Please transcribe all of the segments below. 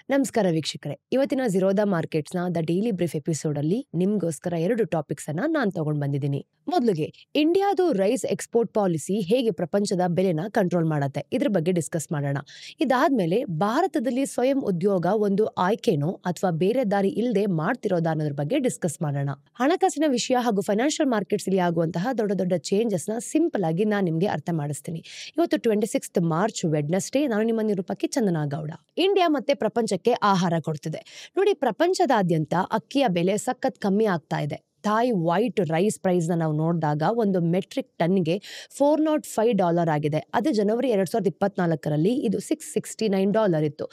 ನಮಸ್ಕಾರ ವೀಕ್ಷಕರೇ, ಇವತ್ತಿನ ಝೀರೋದಾ ಮಾರ್ಕೆಟ್ಸ್ನ ದ ಡೈಲಿ ಬ್ರೀಫ್ ಎಪಿಸೋಡ್ ಅಲ್ಲಿ ನಿಮ್ಗೋಸ್ಕರ 2 ಟಾಪಿಕ್ಸ್ ಅನ್ನ ನಾನು ತಗೊಂಡ್ ಬಂದಿದ್ದೀನಿ. ಮೊದಲಿಗೆ ಇಂಡಿಯಾದು ರೈಸ್ ಎಕ್ಸ್ಪೋರ್ಟ್ ಪಾಲಿಸಿ ಹೇಗೆ ಪ್ರಪಂಚದ ಬೆಲೆನ ಕಂಟ್ರೋಲ್ ಮಾಡತ್ತೆ ಇದ್ರ ಬಗ್ಗೆ ಡಿಸ್ಕಸ್ ಮಾಡೋಣ. ಇದಾದ್ಮೇಲೆ ಭಾರತದಲ್ಲಿ ಸ್ವಯಂ ಉದ್ಯೋಗ ಒಂದು ಆಯ್ಕೆನೋ ಅಥವಾ ಬೇರೆ ದಾರಿ ಇಲ್ಲದೆ ಮಾಡ್ತಿರೋದಾ ಅನ್ನೋದ್ರ ಬಗ್ಗೆ ಡಿಸ್ಕಸ್ ಮಾಡೋಣ. ಹಣಕಾಸಿನ ವಿಷಯ ಹಾಗೂ ಫೈನಾನ್ಷಿಯಲ್ ಮಾರ್ಕೆಟ್ಸ್ ಅಲ್ಲಿ ಆಗುವಂತಹ ದೊಡ್ಡ ದೊಡ್ಡ ಚೇಂಜಸ್ ನ ಸಿಂಪಲ್ ಆಗಿ ನಾನು ನಿಮ್ಗೆ ಅರ್ಥ ಮಾಡಿಸ್ತೀನಿ. ಇವತ್ತು 26 ಮಾರ್ಚ್ ವೆಡ್ನೆಸ್ಡೇ. ನಾನು ನಿಮ್ಮ ನಿರೂಪಕಿ ಚಂದನಾ ಗೌಡ. ಇಂಡಿಯಾ ಮತ್ತೆ ಪ್ರಪಂಚಕ್ಕೆ ಆಹಾರ ಕೊಡ್ತಿದೆ. ನೋಡಿ, ಪ್ರಪಂಚದಾದ್ಯಂತ ಅಕ್ಕಿಯ ಬೆಲೆ ಸಖತ್ ಕಮ್ಮಿ ಆಗ್ತಾ ಇದೆ. ಥಾಯ್ ವೈಟ್ ರೈಸ್ ಪ್ರೈಸ್ ನ ನಾವು ನೋಡಿದಾಗ ಒಂದು ಮೆಟ್ರಿಕ್ ಟನ್ಗೆ $405 ಆಗಿದೆ. ಅದು ಜನವರಿ 2024ರಲ್ಲಿ ಇದು $669 ಇತ್ತು.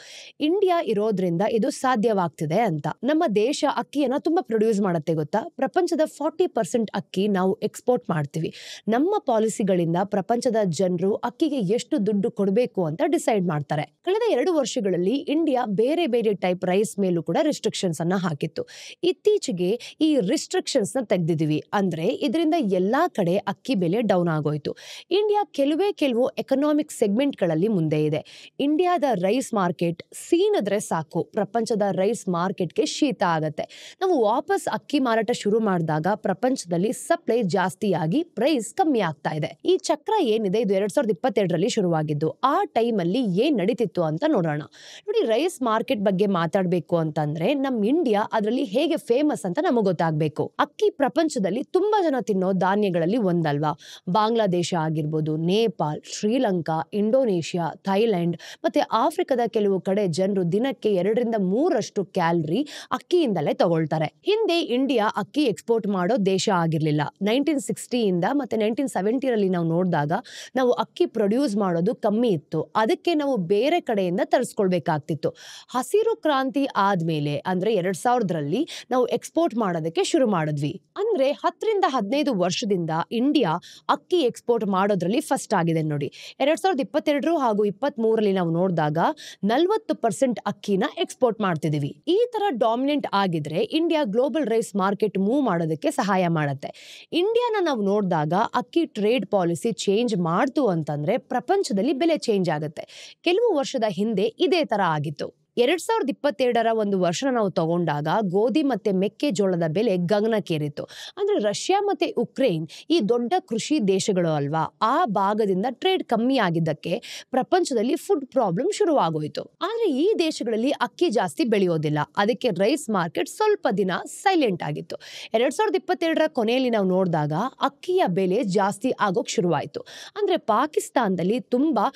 ಇಂಡಿಯಾ ಇರೋದ್ರಿಂದ ಇದು ಸಾಧ್ಯವಾಗ್ತಿದೆ ಅಂತ. ನಮ್ಮ ದೇಶ ಅಕ್ಕಿಯನ್ನ ತುಂಬಾ ಪ್ರೊಡ್ಯೂಸ್ ಮಾಡುತ್ತೆ ಗೊತ್ತಾ. ಪ್ರಪಂಚದ 40% ಅಕ್ಕಿ ನಾವು ಎಕ್ಸ್ಪೋರ್ಟ್ ಮಾಡ್ತೀವಿ. ನಮ್ಮ ಪಾಲಿಸಿಗಳಿಂದ ಪ್ರಪಂಚದ ಜನರು ಅಕ್ಕಿಗೆ ಎಷ್ಟು ದುಡ್ಡು ಕೊಡಬೇಕು ಅಂತ ಡಿಸೈಡ್ ಮಾಡ್ತಾರೆ. ಕಳೆದ 2 ವರ್ಷಗಳಲ್ಲಿ ಇಂಡಿಯಾ ಬೇರೆ ಬೇರೆ ಟೈಪ್ ರೈಸ್ ಮೇಲೂ ಕೂಡ ರಿಸ್ಟ್ರಿಕ್ಷನ್ಸ್ ಅನ್ನ ಹಾಕಿತ್ತು. ಇತ್ತೀಚೆಗೆ ಈ ರಿಸ್ಟ್ರಿಕ್ಷನ್ಸ್ ನ ತೆಗೆದಿದ್ದೀವಿ. ಅಂದ್ರೆ ಇದರಿಂದ ಎಲ್ಲಾ ಕಡೆ ಅಕ್ಕಿ ಬೆಲೆ ಡೌನ್ ಆಗೋಯ್ತು. ಇಂಡಿಯಾ ಕೆಲವು ಎಕನಾಮಿಕ್ ಸೆಗ್ಮೆಂಟ್ ಗಳಲ್ಲಿ ಮುಂದೆ ಇದೆ. ಇಂಡಿಯಾದ ರೈಸ್ ಮಾರ್ಕೆಟ್ ಸೀನಿದ್ರೆ ಸಾಕು, ಪ್ರಪಂಚದ ರೈಸ್ ಮಾರ್ಕೆಟ್ಗೆ ಶೀತ ಆಗತ್ತೆ. ನಾವು ವಾಪಸ್ ಅಕ್ಕಿ ಮಾರಾಟ ಶುರು ಮಾಡಿದಾಗ ಪ್ರಪಂಚದಲ್ಲಿ ಸಪ್ಲೈ ಜಾಸ್ತಿಯಾಗಿ ಪ್ರೈಸ್ ಕಮ್ಮಿ ಆಗ್ತಾ ಇದೆ. ಈ ಚಕ್ರ ಏನಿದೆ ಇದು 2022ರಲ್ಲಿ ಶುರುವಾಗಿದ್ದು. ಆ ಟೈಮ್ ಅಲ್ಲಿ ಏನ್ ನಡೀತಿತ್ತು ಅಂತ ನೋಡೋಣ. ನೋಡಿ, ರೈಸ್ ಮಾರ್ಕೆಟ್ ಬಗ್ಗೆ ಮಾತಾಡ್ಬೇಕು ಅಂತಂದ್ರೆ ನಮ್ ಇಂಡಿಯಾ ಅದರಲ್ಲಿ ಹೇಗೆ ಫೇಮಸ್ ಅಂತ ನಮಗೆ ಗೊತ್ತಾಗ್ಬೇಕು. ಅಕ್ಕಿ ಪ್ರಪಂಚದಲ್ಲಿ ತುಂಬಾ ಜನ ತಿನ್ನೋ ಧಾನ್ಯಗಳಲ್ಲಿ ಒಂದಲ್ವಾ. ಬಾಂಗ್ಲಾದೇಶ ಆಗಿರ್ಬೋದು, ನೇಪಾಲ್, ಶ್ರೀಲಂಕಾ, ಇಂಡೋನೇಷಿಯಾ, ಥೈಲ್ಯಾಂಡ್ ಮತ್ತೆ ಆಫ್ರಿಕಾದ ಕೆಲವು ಕಡೆ ಜನರು ದಿನಕ್ಕೆ 2-3 ಕ್ಯಾಲರಿ ಅಕ್ಕಿಯಿಂದಲೇ ತಗೊಳ್ತಾರೆ. ಹಿಂದೆ ಇಂಡಿಯಾ ಅಕ್ಕಿ ಎಕ್ಸ್ಪೋರ್ಟ್ ಮಾಡೋ ದೇಶ ಆಗಿರ್ಲಿಲ್ಲ. 1960 ಮತ್ತೆ 1970ರಲ್ಲಿ ನಾವು ನೋಡಿದಾಗ ನಾವು ಅಕ್ಕಿ ಪ್ರೊಡ್ಯೂಸ್ ಮಾಡೋದು ಕಮ್ಮಿ ಇತ್ತು. ಅದಕ್ಕೆ ನಾವು ಬೇರೆ ಕಡೆಯಿಂದ ತರಿಸ್ಕೊಳ್ಬೇಕಾಗ್ತಿತ್ತು. ಹಸಿರು ಕ್ರಾಂತಿ ಆದ್ಮೇಲೆ ಅಂದ್ರೆ 2000ರಲ್ಲಿ ನಾವು ಎಕ್ಸ್ಪೋರ್ಟ್ ಮಾಡೋದಕ್ಕೆ ಶುರು ಮಾಡಿದ್ವಿ. ಅಂದ್ರೆ 10-15 ವರ್ಷದಿಂದ ಇಂಡಿಯಾ ಅಕ್ಕಿ ಎಕ್ಸ್ಪೋರ್ಟ್ ಮಾಡೋದ್ರಲ್ಲಿ ಫಸ್ಟ್ ಆಗಿದೆ ನೋಡಿ. 2022 ಹಾಗೂ 2023ರಲ್ಲಿ ನಾವು ನೋಡಿದಾಗ 40% ಅಕ್ಕಿನ ಎಕ್ಸ್ಪೋರ್ಟ್ ಮಾಡ್ತಿದೀವಿ. ಈ ತರ ಡಾಮಿನೆಂಟ್ ಆಗಿದ್ರೆ India global rice market move ಮಾಡೋದಕ್ಕೆ ಸಹಾಯ ಮಾಡುತ್ತೆ. ಇಂಡಿಯಾನ ನಾವು ನೋಡಿದಾಗ ಅಕ್ಕಿ ಟ್ರೇಡ್ ಪಾಲಿಸಿ ಚೇಂಜ್ ಮಾಡ್ತು ಅಂತಂದ್ರೆ ಪ್ರಪಂಚದಲ್ಲಿ ಬೆಲೆ ಚೇಂಜ್ ಆಗುತ್ತೆ. ಕೆಲವು ವರ್ಷದ ಹಿಂದೆ ಇದೇ ತರ ಆಗಿತ್ತು. 2022ರ ಒಂದು ವರ್ಷ ನಾವು ತಗೊಂಡಾಗ ಗೋಧಿ ಮತ್ತೆ ಮೆಕ್ಕೆಜೋಳದ ಬೆಲೆ ಗಗನಕ್ಕೇರಿತ್ತು. ಅಂದ್ರೆ ರಷ್ಯಾ ಮತ್ತೆ ಉಕ್ರೇನ್ ಈ ದೊಡ್ಡ ಕೃಷಿ ದೇಶಗಳು ಅಲ್ವಾ, ಆ ಭಾಗದಿಂದ ಟ್ರೇಡ್ ಕಮ್ಮಿ ಆಗಿದ್ದಕ್ಕೆ ಪ್ರಪಂಚದಲ್ಲಿ ಫುಡ್ ಪ್ರಾಬ್ಲಮ್ ಶುರುವಾಗೋಯ್ತು. ಆದ್ರೆ ಈ ದೇಶಗಳಲ್ಲಿ ಅಕ್ಕಿ ಜಾಸ್ತಿ ಬೆಳೆಯೋದಿಲ್ಲ. ಅದಕ್ಕೆ ರೈಸ್ ಮಾರ್ಕೆಟ್ ಸ್ವಲ್ಪ ದಿನ ಸೈಲೆಂಟ್ ಆಗಿತ್ತು. 2022ರ ಕೊನೆಯಲ್ಲಿ ನಾವು ನೋಡಿದಾಗ ಅಕ್ಕಿಯ ಬೆಲೆ ಜಾಸ್ತಿ ಆಗೋಕ್ ಶುರುವಾಯ್ತು. ಅಂದ್ರೆ ಪಾಕಿಸ್ತಾನದಲ್ಲಿ ತುಂಬಾ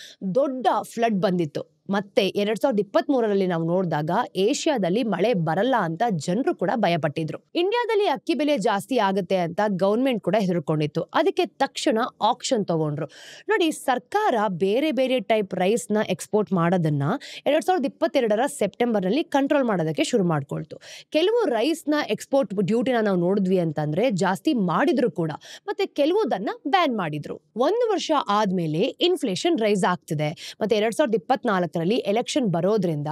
ದೊಡ್ಡ ಫ್ಲಡ್ ಬಂದಿತ್ತು. ಮತ್ತೆ 2023ರಲ್ಲಿ ನಾವು ನೋಡಿದಾಗ ಏಷ್ಯಾದಲ್ಲಿ ಮಳೆ ಬರಲ್ಲ ಅಂತ ಜನರು ಕೂಡ ಭಯಪಟ್ಟಿದ್ರು. ಇಂಡಿಯಾದಲ್ಲಿ ಅಕ್ಕಿ ಬೆಲೆ ಜಾಸ್ತಿ ಆಗುತ್ತೆ ಅಂತ ಗವರ್ಮೆಂಟ್ ಕೂಡ ಹೆದರ್ಕೊಂಡಿತ್ತು. ಅದಕ್ಕೆ ತಕ್ಷಣ ಆಕ್ಷನ್ ತಗೊಂಡ್ರು. ನೋಡಿ, ಸರ್ಕಾರ ಬೇರೆ ಬೇರೆ ಟೈಪ್ ರೈಸ್ ನ ಎಕ್ಸ್ಪೋರ್ಟ್ ಮಾಡೋದನ್ನ 2022ರ ಸೆಪ್ಟೆಂಬರ್ನಲ್ಲಿ ಕಂಟ್ರೋಲ್ ಮಾಡೋದಕ್ಕೆ ಶುರು ಮಾಡ್ಕೊಳ್ತು. ಕೆಲವು ರೈಸ್ ನ ಎಕ್ಸ್ಪೋರ್ಟ್ ಡ್ಯೂಟಿನ ನಾವು ನೋಡಿದ್ವಿ ಅಂತಂದ್ರೆ ಜಾಸ್ತಿ ಮಾಡಿದ್ರು ಕೂಡ, ಮತ್ತೆ ಕೆಲವುದನ್ನ ಬ್ಯಾನ್ ಮಾಡಿದ್ರು. 1 ವರ್ಷ ಆದ್ಮೇಲೆ ಇನ್ಫ್ಲೇಷನ್ ರೈಸ್ ಆಗ್ತಿದೆ. ಮತ್ತೆ 2024ರಲ್ಲಿ ಎಲೆಕ್ಷನ್ ಬರೋದ್ರಿಂದ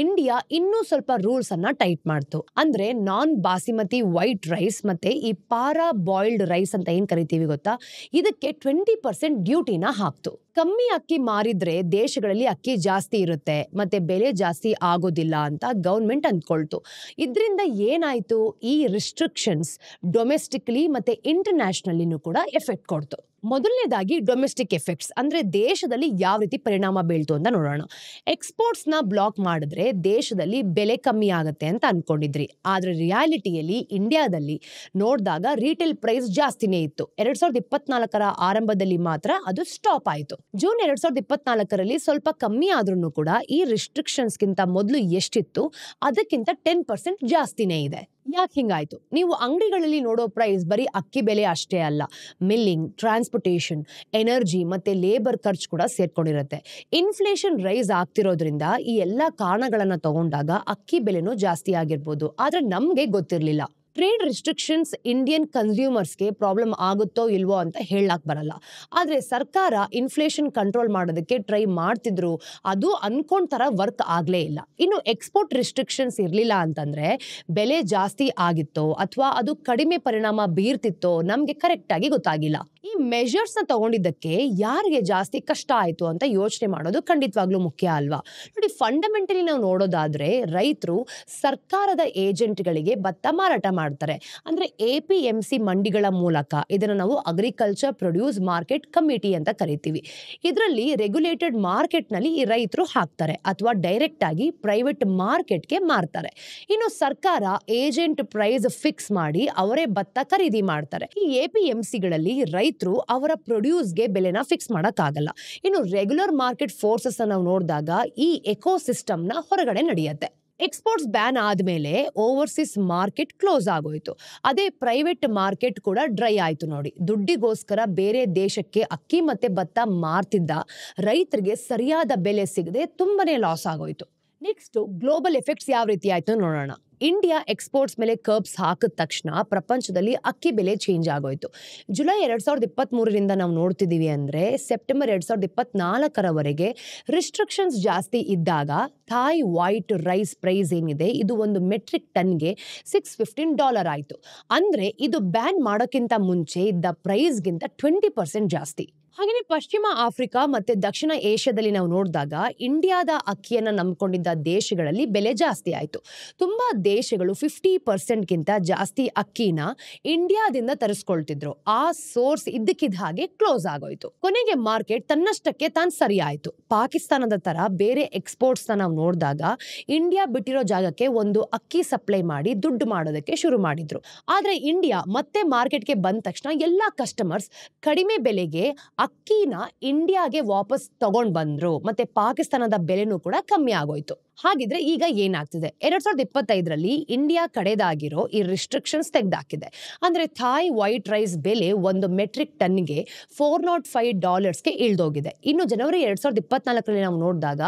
ಇಂಡಿಯಾ ಇನ್ನೂ ಸ್ವಲ್ಪ ರೂಲ್ಸ್ ಅನ್ನ ಟೈಟ್ ಮಾಡ್ತು. ಅಂದ್ರೆ ನಾನ್ ಬಾಸಿಮತಿ ವೈಟ್ ರೈಸ್ ಮತ್ತೆ ಈ ಪಾರಾ ಬಾಯ್ಲ್ಡ್ ರೈಸ್ ಅಂತ ಏನ್ ಕರಿತೀವಿ ಗೊತ್ತಾ, ಇದಕ್ಕೆ 20% ಡ್ಯೂಟಿನ ಹಾಕ್ತು. ಕಮ್ಮಿ ಅಕ್ಕಿ ಮಾರಿದ್ರೆ ದೇಶಗಳಲ್ಲಿ ಅಕ್ಕಿ ಜಾಸ್ತಿ ಇರುತ್ತೆ ಮತ್ತೆ ಬೆಲೆ ಜಾಸ್ತಿ ಆಗೋದಿಲ್ಲ ಅಂತ ಗವರ್ಮೆಂಟ್ ಅಂದ್ಕೊಳ್ತು. ಇದರಿಂದ ಏನಾಯ್ತು, ಈ ರಿಸ್ಟ್ರಿಕ್ಷನ್ಸ್ ಡೊಮೆಸ್ಟಿಕ್ಲಿ ಮತ್ತೆ ಇಂಟರ್ನ್ಯಾಷನಲಿನೂ ಕೂಡ ಎಫೆಕ್ಟ್ ಕೊಡ್ತು. ಮೊದಲನೇದಾಗಿ ಡೊಮೆಸ್ಟಿಕ್ ಎಫೆಕ್ಟ್ಸ್ ಅಂದ್ರೆ ದೇಶದಲ್ಲಿ ಯಾವ ರೀತಿ ಪರಿಣಾಮ ಬೀಳ್ತು ಅಂತ ನೋಡೋಣ. ಎಕ್ಸ್ಪೋರ್ಟ್ಸ್ ನ ಬ್ಲಾಕ್ ಮಾಡಿದ್ರೆ ದೇಶದಲ್ಲಿ ಬೆಲೆ ಕಮ್ಮಿ ಆಗುತ್ತೆ ಅಂತ ಅನ್ಕೊಂಡಿದ್ರಿ. ಆದ್ರೆ ರಿಯಾಲಿಟಿಯಲ್ಲಿ ಇಂಡಿಯಾದಲ್ಲಿ ನೋಡಿದಾಗ ರೀಟೇಲ್ ಪ್ರೈಸ್ ಜಾಸ್ತಿನೇ ಇತ್ತು. 2024ರ ಆರಂಭದಲ್ಲಿ ಮಾತ್ರ ಅದು ಸ್ಟಾಪ್ ಆಯ್ತು. ಜೂನ್ 2024ರಲ್ಲಿ ಸ್ವಲ್ಪ ಕಮ್ಮಿ ಆದ್ರೂ ಕೂಡ ಈ ರಿಸ್ಟ್ರಿಕ್ಷನ್ಸ್ ಗಿಂತ ಮೊದಲು ಎಷ್ಟಿತ್ತು ಅದಕ್ಕಿಂತ 10% ಜಾಸ್ತಿನೇ ಇದೆ. ಯಾಕೆ ಹಿಂಗಾಯ್ತು? ನೀವು ಅಂಗಡಿಗಳಲ್ಲಿ ನೋಡೋ ಪ್ರೈಸ್ ಬರೀ ಅಕ್ಕಿ ಬೆಲೆ ಅಷ್ಟೇ ಅಲ್ಲ, ಮಿಲ್ಲಿಂಗ್, ಟ್ರಾನ್ಸ್ಪೋರ್ಟೇಷನ್, ಎನರ್ಜಿ ಮತ್ತೆ ಲೇಬರ್ ಖರ್ಚು ಕೂಡ ಸೇರ್ಕೊಂಡಿರುತ್ತೆ. ಇನ್ಫ್ಲೇಷನ್ ರೈಸ್ ಆಗ್ತಿರೋದ್ರಿಂದ ಈ ಎಲ್ಲಾ ಕಾರಣಗಳನ್ನ ತಗೊಂಡಾಗ ಅಕ್ಕಿ ಬೆಲೆನೂ ಜಾಸ್ತಿ ಆಗಿರ್ಬೋದು. ಆದ್ರೆ ನಮ್ಗೆ ಗೊತ್ತಿರ್ಲಿಲ್ಲ. ಟ್ರೇಡ್ ರಿಸ್ಟ್ರಿಕ್ಷನ್ಸ್ ಇಂಡಿಯನ್ ಕನ್ಸ್ಯೂಮರ್ಸ್ಗೆ ಪ್ರಾಬ್ಲಮ್ ಆಗುತ್ತೋ ಇಲ್ವೋ ಅಂತ ಹೇಳಕ್ ಬರಲ್ಲ. ಆದ್ರೆ ಸರ್ಕಾರ ಇನ್ಫ್ಲೇಷನ್ ಕಂಟ್ರೋಲ್ ಮಾಡೋದಕ್ಕೆ ಟ್ರೈ ಮಾಡ್ತಿದ್ರು. ಅದು ಅನ್ಕೊಂಡ್ ತರ ವರ್ಕ್ ಆಗ್ಲೇ ಇಲ್ಲ. ಇನ್ನು ಎಕ್ಸ್ಪೋರ್ಟ್ ರಿಸ್ಟ್ರಿಕ್ಷನ್ಸ್ ಇರ್ಲಿಲ್ಲ ಅಂತಂದ್ರೆ ಬೆಲೆ ಜಾಸ್ತಿ ಆಗಿತ್ತೋ ಅಥವಾ ಅದು ಕಡಿಮೆ ಪರಿಣಾಮ ಬೀರ್ತಿತ್ತೋ ನಮ್ಗೆ ಕರೆಕ್ಟ್ ಆಗಿ ಗೊತ್ತಾಗಿಲ್ಲ. ಈ ಮೆಷರ್ಸ್ ನ ತಗೊಂಡಿದ್ದಕ್ಕೆ ಯಾರಿಗೆ ಜಾಸ್ತಿ ಕಷ್ಟ ಆಯ್ತು ಅಂತ ಯೋಚನೆ ಮಾಡೋದು ಖಂಡಿತವಾಗ್ಲೂ ಮುಖ್ಯ ಅಲ್ವಾ? ನೋಡಿ, ಫಂಡಮೆಂಟಲಿ ನಾವು ನೋಡೋದಾದ್ರೆ ರೈತರು ಸರ್ಕಾರದ ಏಜೆಂಟ್ಗಳಿಗೆ ಭತ್ತ ಮಾರಾಟ ಮಾಡ್ತಾರೆ. ಅಂದ್ರೆ APMC ಮಂಡಿಗಳ ಮೂಲಕ. ಇದನ್ನ ನಾವು ಅಗ್ರಿಕಲ್ಚರ್ ಪ್ರೊಡ್ಯೂಸ್ ಮಾರ್ಕೆಟ್ ಕಮಿಟಿ ಅಂತ ಕರಿತೀವಿ. ಇದರಲ್ಲಿ ರೆಗ್ಯುಲೇಟೆಡ್ ಮಾರ್ಕೆಟ್ ನಲ್ಲಿ ಈ ರೈತರು ಹಾಕ್ತಾರೆ ಅಥವಾ ಡೈರೆಕ್ಟ್ ಆಗಿ ಪ್ರೈವೇಟ್ ಮಾರ್ಕೆಟ್ಗೆ ಮಾರ್ತಾರೆ. ಇನ್ನು ಸರ್ಕಾರ ಏಜೆಂಟ್ ಪ್ರೈಸ್ ಫಿಕ್ಸ್ ಮಾಡಿ ಅವರೇ ಭತ್ತ ಖರೀದಿ ಮಾಡ್ತಾರೆ. ಈ APMCಗಳಲ್ಲಿ ರೈತರು ಅವರ ಪ್ರೊಡ್ಯೂಸ್ಗೆ ಬೆಲೆನ ಫಿಕ್ಸ್ ಮಾಡಕ್ಕಾಗಲ್ಲ. ಇನ್ನು ರೆಗ್ಯುಲರ್ ಮಾರ್ಕೆಟ್ ಫೋರ್ಸಸ್ ನಾವು ನೋಡಿದಾಗ ಈ ಎಕೋಸಿಸ್ಟಮ್ ನ ಹೊರಗಡೆ ನಡೆಯುತ್ತೆ. ಎಕ್ಸ್ಪೋರ್ಟ್ಸ್ ಬ್ಯಾನ್ ಆದ್ಮೇಲೆ ಓವರ್ಸೀಸ್ ಮಾರ್ಕೆಟ್ ಕ್ಲೋಸ್ ಆಗೋಯ್ತು. ಅದೇ ಪ್ರೈವೇಟ್ ಮಾರ್ಕೆಟ್ ಕೂಡ ಡ್ರೈ ಆಯ್ತು ನೋಡಿ. ದುಡ್ಡಿಗೋಸ್ಕರ ಬೇರೆ ದೇಶಕ್ಕೆ ಅಕ್ಕಿ ಮತ್ತೆ ಭತ್ತ ಮಾರ್ತಿದ್ದ ರೈತರಿಗೆ ಸರಿಯಾದ ಬೆಲೆ ಸಿಗದೆ ತುಂಬಾನೇ ಲಾಸ್ ಆಗೋಯ್ತು. ನೆಕ್ಸ್ಟ್, ಗ್ಲೋಬಲ್ ಎಫೆಕ್ಟ್ಸ್ ಯಾವ ರೀತಿ ಆಯ್ತು ನೋಡೋಣ. ಇಂಡಿಯಾ ಎಕ್ಸ್ಪೋರ್ಟ್ಸ್ ಮೇಲೆ ಕರ್ಬ್ಸ್ ಹಾಕಿದ ತಕ್ಷಣ ಪ್ರಪಂಚದಲ್ಲಿ ಅಕ್ಕಿ ಬೆಲೆ ಚೇಂಜ್ ಆಗೋಯ್ತು. ಜುಲೈ 2023ರಿಂದ ನಾವು ನೋಡ್ತಿದೀವಿ ಅಂದ್ರೆ ಸೆಪ್ಟೆಂಬರ್ 2024ರವರೆಗೆ ರಿಸ್ಟ್ರಿಕ್ಷನ್ಸ್ ಜಾಸ್ತಿ ಇದ್ದಾಗ ಥಾಯ್ ವೈಟ್ ರೈಸ್ ಪ್ರೈಸ್ ಏನಿದೆ ಇದು ಒಂದು ಮೆಟ್ರಿಕ್ ಟನ್ಗೆ $615 ಆಯ್ತು. ಅಂದ್ರೆ ಇದು ಬ್ಯಾನ್ ಮಾಡೋಕ್ಕಿಂತ ಮುಂಚೆ ಇದ್ದ ಪ್ರೈಸ್ಗಿಂತ 20% ಜಾಸ್ತಿ. ಹಾಗೆಯೇ ಪಶ್ಚಿಮ ಆಫ್ರಿಕಾ ಮತ್ತೆ ದಕ್ಷಿಣ ಏಷ್ಯಾದಲ್ಲಿ ನಾವು ನೋಡಿದಾಗ ಇಂಡಿಯಾದ ಅಕ್ಕಿಯನ್ನ ನಂಬ್ಕೊಂಡಿದ್ದ ದೇಶಗಳಲ್ಲಿ ಬೆಲೆ ಜಾಸ್ತಿ ಆಯ್ತು. ತುಂಬಾ ದೇಶಗಳು 50%ಗಿಂತ ಜಾಸ್ತಿ ಅಕ್ಕಿನ ಇಂಡಿಯಾದಿಂದ ತರಿಸ್ಕೊಳ್ತಿದ್ರು. ಆ ಸೋರ್ಸ್ ಇದ್ದಕ್ಕಿದ್ದ ಹಾಗೆ ಕ್ಲೋಸ್ ಆಗೋಯ್ತು. ಕೊನೆಗೆ ಮಾರ್ಕೆಟ್ ತನ್ನಷ್ಟಕ್ಕೆ ತಾನು ಸರಿ ಆಯ್ತು. ಪಾಕಿಸ್ತಾನದ ತರ ಬೇರೆ ಎಕ್ಸ್ಪೋರ್ಟ್ಸ್ ನಾವು ನೋಡಿದಾಗ ಇಂಡಿಯಾ ಬಿಟ್ಟಿರೋ ಜಾಗಕ್ಕೆ ಒಂದು ಅಕ್ಕಿ ಸಪ್ಲೈ ಮಾಡಿ ದುಡ್ಡು ಮಾಡೋದಕ್ಕೆ ಶುರು ಮಾಡಿದ್ರು. ಆದ್ರೆ ಇಂಡಿಯಾ ಮತ್ತೆ ಮಾರ್ಕೆಟ್ಗೆ ಬಂದ ತಕ್ಷಣ ಎಲ್ಲಾ ಕಸ್ಟಮರ್ಸ್ ಕಡಿಮೆ ಬೆಲೆಗೆ ಅಕ್ಕಿನ ಇಂಡಿಯಾಗೆ ವಾಪಸ್ ತಗೊಂಡ್ ಬಂದ್ರು. ಮತ್ತೆ ಪಾಕಿಸ್ತಾನದ ಬೆಲೆನೂ ಕೂಡ ಕಮ್ಮಿ ಆಗೋಯ್ತು. ಹಾಗಿದ್ರೆ ಈಗ ಏನಾಗ್ತಿದೆ? 2025ರಲ್ಲಿ ಇಂಡಿಯಾ ಕಡೆದಾಗಿರೋ ಈ ರಿಸ್ಟ್ರಿಕ್ಷನ್ಸ್ ತೆಗೆದಾಕಿದೆ. ಅಂದ್ರೆ ಥಾಯ್ ವೈಟ್ ರೈಸ್ ಬೆಲೆ ಒಂದು ಮೆಟ್ರಿಕ್ ಟನ್ಗೆ $405ಗೆ ಇಳಿದೋಗಿದೆ. ಇನ್ನು ಜನವರಿ 2024ರಲ್ಲಿ ನಾವು ನೋಡಿದಾಗ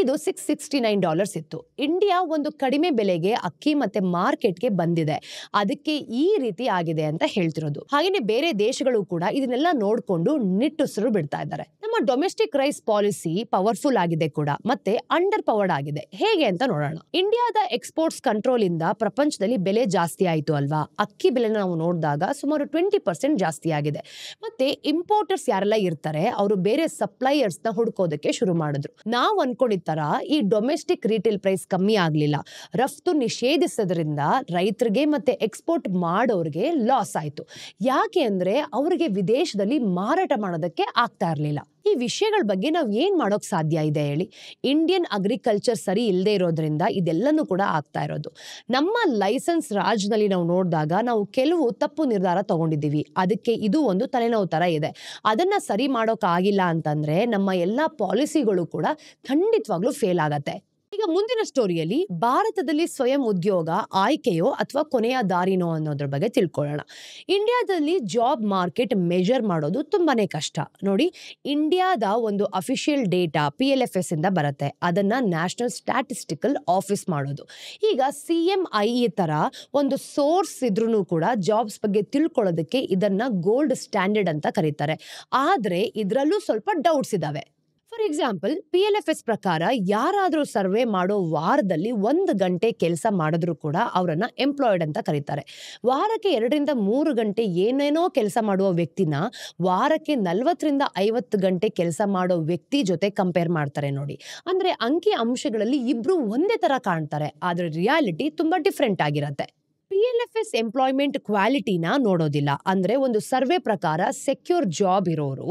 ಇದು $669 ಇತ್ತು. ಇಂಡಿಯಾ ಒಂದು ಕಡಿಮೆ ಬೆಲೆಗೆ ಅಕ್ಕಿ ಮತ್ತೆ ಮಾರ್ಕೆಟ್ಗೆ ಬಂದಿದೆ. ಅದಕ್ಕೆ ಈ ರೀತಿ ಆಗಿದೆ ಅಂತ ಹೇಳ್ತಿರೋದು. ಹಾಗೇನೆ ಬೇರೆ ದೇಶಗಳು ಕೂಡ ಇದನ್ನೆಲ್ಲ ನೋಡ್ಕೊಂಡು ನಿಟ್ಟುಸಿರು ಬಿಡ್ತಾ ಇದ್ದಾರೆ. ನಮ್ಮ ಡೊಮೆಸ್ಟಿಕ್ ರೈಸ್ ಪಾಲಿಸಿ ಪವರ್ಫುಲ್ ಆಗಿದೆ ಕೂಡ ಮತ್ತೆ ಅಂಡರ್ ಪವರ್ಡ್ ಆಗಿದೆ. ಹೇಗೆ ಅಂತ ನೋಡೋಣ. ಇಂಡಿಯಾದ ಎಕ್ಸ್ಪೋರ್ಟ್ಸ್ ಕಂಟ್ರೋಲ್ ಇಂದ ಪ್ರಪಂಚದಲ್ಲಿ ಬೆಲೆ ಜಾಸ್ತಿ ಆಯ್ತು ಅಲ್ವಾ? ಅಕ್ಕಿ ಬೆಲೆ ನಾವು ನೋಡಿದಾಗ ಸುಮಾರು 20% ಜಾಸ್ತಿ ಆಗಿದೆ. ಮತ್ತೆ ಇಂಪೋರ್ಟರ್ಸ್ ಯಾರೆಲ್ಲ ಇರ್ತಾರೆ ಅವರು ಬೇರೆ ಸಪ್ಲೈಯರ್ಸ್ ನ ಹುಡ್ಕೋದಕ್ಕೆ ಶುರು ಮಾಡಿದ್ರು. ನಾವು ಅನ್ಕೊಂಡಿದ್ದ ತರ ಈ ಡೊಮೆಸ್ಟಿಕ್ ರಿಟೇಲ್ ಪ್ರೈಸ್ ಕಮ್ಮಿ ಆಗ್ಲಿಲ್ಲ. ರಫ್ತು ನಿಷೇಧಿಸೋದ್ರಿಂದ ರೈತರಿಗೆ ಮತ್ತೆ ಎಕ್ಸ್ಪೋರ್ಟ್ ಮಾಡೋರ್ಗೆ ಲಾಸ್ ಆಯ್ತು. ಯಾಕೆ ಅಂದ್ರೆ ಅವರಿಗೆ ವಿದೇಶದಲ್ಲಿ ಮಾರಾಟ ಮಾಡೋದಕ್ಕೆ ಆಗ್ತಾ ಇರ್ಲಿಲ್ಲ. ಈ ವಿಷಯಗಳ ಬಗ್ಗೆ ನಾವು ಏನ್ ಮಾಡೋಕ್ ಸಾಧ್ಯ ಇದೆ ಹೇಳಿ? ಇಂಡಿಯನ್ ಅಗ್ರಿಕಲ್ಚರ್ ಸರಿ ಇಲ್ಲದೆ ಇರೋದ್ರಿಂದ ಇದೆಲ್ಲನೂ ಕೂಡ ಆಗ್ತಾ ಇರೋದು. ನಮ್ಮ ಲೈಸೆನ್ಸ್ ರಾಜ್ನಲ್ಲಿ ನಾವು ನೋಡಿದಾಗ ನಾವು ಕೆಲವು ತಪ್ಪು ನಿರ್ಧಾರ ತಗೊಂಡಿದ್ದೀವಿ. ಅದಕ್ಕೆ ಇದು ಒಂದು ತಲೆನೋವು ತರ ಇದೆ. ಅದನ್ನ ಸರಿ ಮಾಡೋಕ್ ಆಗಿಲ್ಲ ಅಂತಂದ್ರೆ ನಮ್ಮ ಎಲ್ಲಾ ಪಾಲಿಸಿಗಳು ಕೂಡ ಖಂಡಿತವಾಗ್ಲೂ ಫೇಲ್ ಆಗತ್ತೆ. ಈಗ ಮುಂದಿನ ಸ್ಟೋರಿಯಲ್ಲಿ ಭಾರತದಲ್ಲಿ ಸ್ವಯಂ ಉದ್ಯೋಗ ಆಯ್ಕೆಯೋ ಅಥವಾ ಕೊನೆಯ ದಾರಿನೋ ಅನ್ನೋದ್ರ ಬಗ್ಗೆ ತಿಳ್ಕೊಳ್ಳೋಣ. ಇಂಡಿಯಾದಲ್ಲಿ ಜಾಬ್ ಮಾರ್ಕೆಟ್ ಮೆಜರ್ ಮಾಡೋದು ತುಂಬಾನೇ ಕಷ್ಟ. ನೋಡಿ, ಇಂಡಿಯಾದ ಒಂದು ಅಫಿಷಿಯಲ್ ಡೇಟಾ PLFS ಇಂದ ಬರುತ್ತೆ. ಅದನ್ನ ನ್ಯಾಷನಲ್ ಸ್ಟ್ಯಾಟಿಸ್ಟಿಕಲ್ ಆಫೀಸ್ ಮಾಡೋದು. ಈಗ CMIE ತರ ಒಂದು ಸೋರ್ಸ್ ಇದ್ರೂ ಕೂಡ ಜಾಬ್ಸ್ ಬಗ್ಗೆ ತಿಳ್ಕೊಳ್ಳೋದಕ್ಕೆ ಇದನ್ನ ಗೋಲ್ಡ್ ಸ್ಟ್ಯಾಂಡರ್ಡ್ ಅಂತ ಕರೀತಾರೆ. ಆದ್ರೆ ಇದರಲ್ಲೂ ಸ್ವಲ್ಪ ಡೌಟ್ಸ್ ಇದಾವೆ. ಫಾರ್ ಎಕ್ಸಾಂಪಲ್, PLFS ಪ್ರಕಾರ ಯಾರಾದ್ರೂ ಸರ್ವೆ ಮಾಡೋ ವಾರದಲ್ಲಿ 1 ಗಂಟೆ ಕೆಲಸ ಮಾಡಿದ್ರು ಕೂಡ ಅವರನ್ನ ಎಂಪ್ಲಾಯ್ಡ್ ಅಂತ ಕರೀತಾರೆ. ವಾರಕ್ಕೆ 2 ರಿಂದ 3 ಗಂಟೆ ಏನೇನೋ ಕೆಲಸ ಮಾಡುವ ವ್ಯಕ್ತಿನ ವಾರಕ್ಕೆ 40 ರಿಂದ 50 ಗಂಟೆ ಕೆಲಸ ಮಾಡೋ ವ್ಯಕ್ತಿ ಜೊತೆ ಕಂಪೇರ್ ಮಾಡ್ತಾರೆ ನೋಡಿ. ಅಂದ್ರೆ ಅಂಕಿ ಅಂಶಗಳಲ್ಲಿ ಇಬ್ರು ಒಂದೇ ತರ ಕಾಣ್ತಾರೆ, ಆದ್ರೆ ರಿಯಾಲಿಟಿ ತುಂಬಾ ಡಿಫ್ರೆಂಟ್ ಆಗಿರತ್ತೆ. PLFS ಎಂಪ್ಲಾಯ್ಮೆಂಟ್ ಕ್ವಾಲಿಟಿನ ನೋಡೋದಿಲ್ಲ. ಅಂದ್ರೆ ಒಂದು ಸರ್ವೆ ಪ್ರಕಾರ ಸೆಕ್ಯೂರ್ ಜಾಬ್ ಇರೋರು,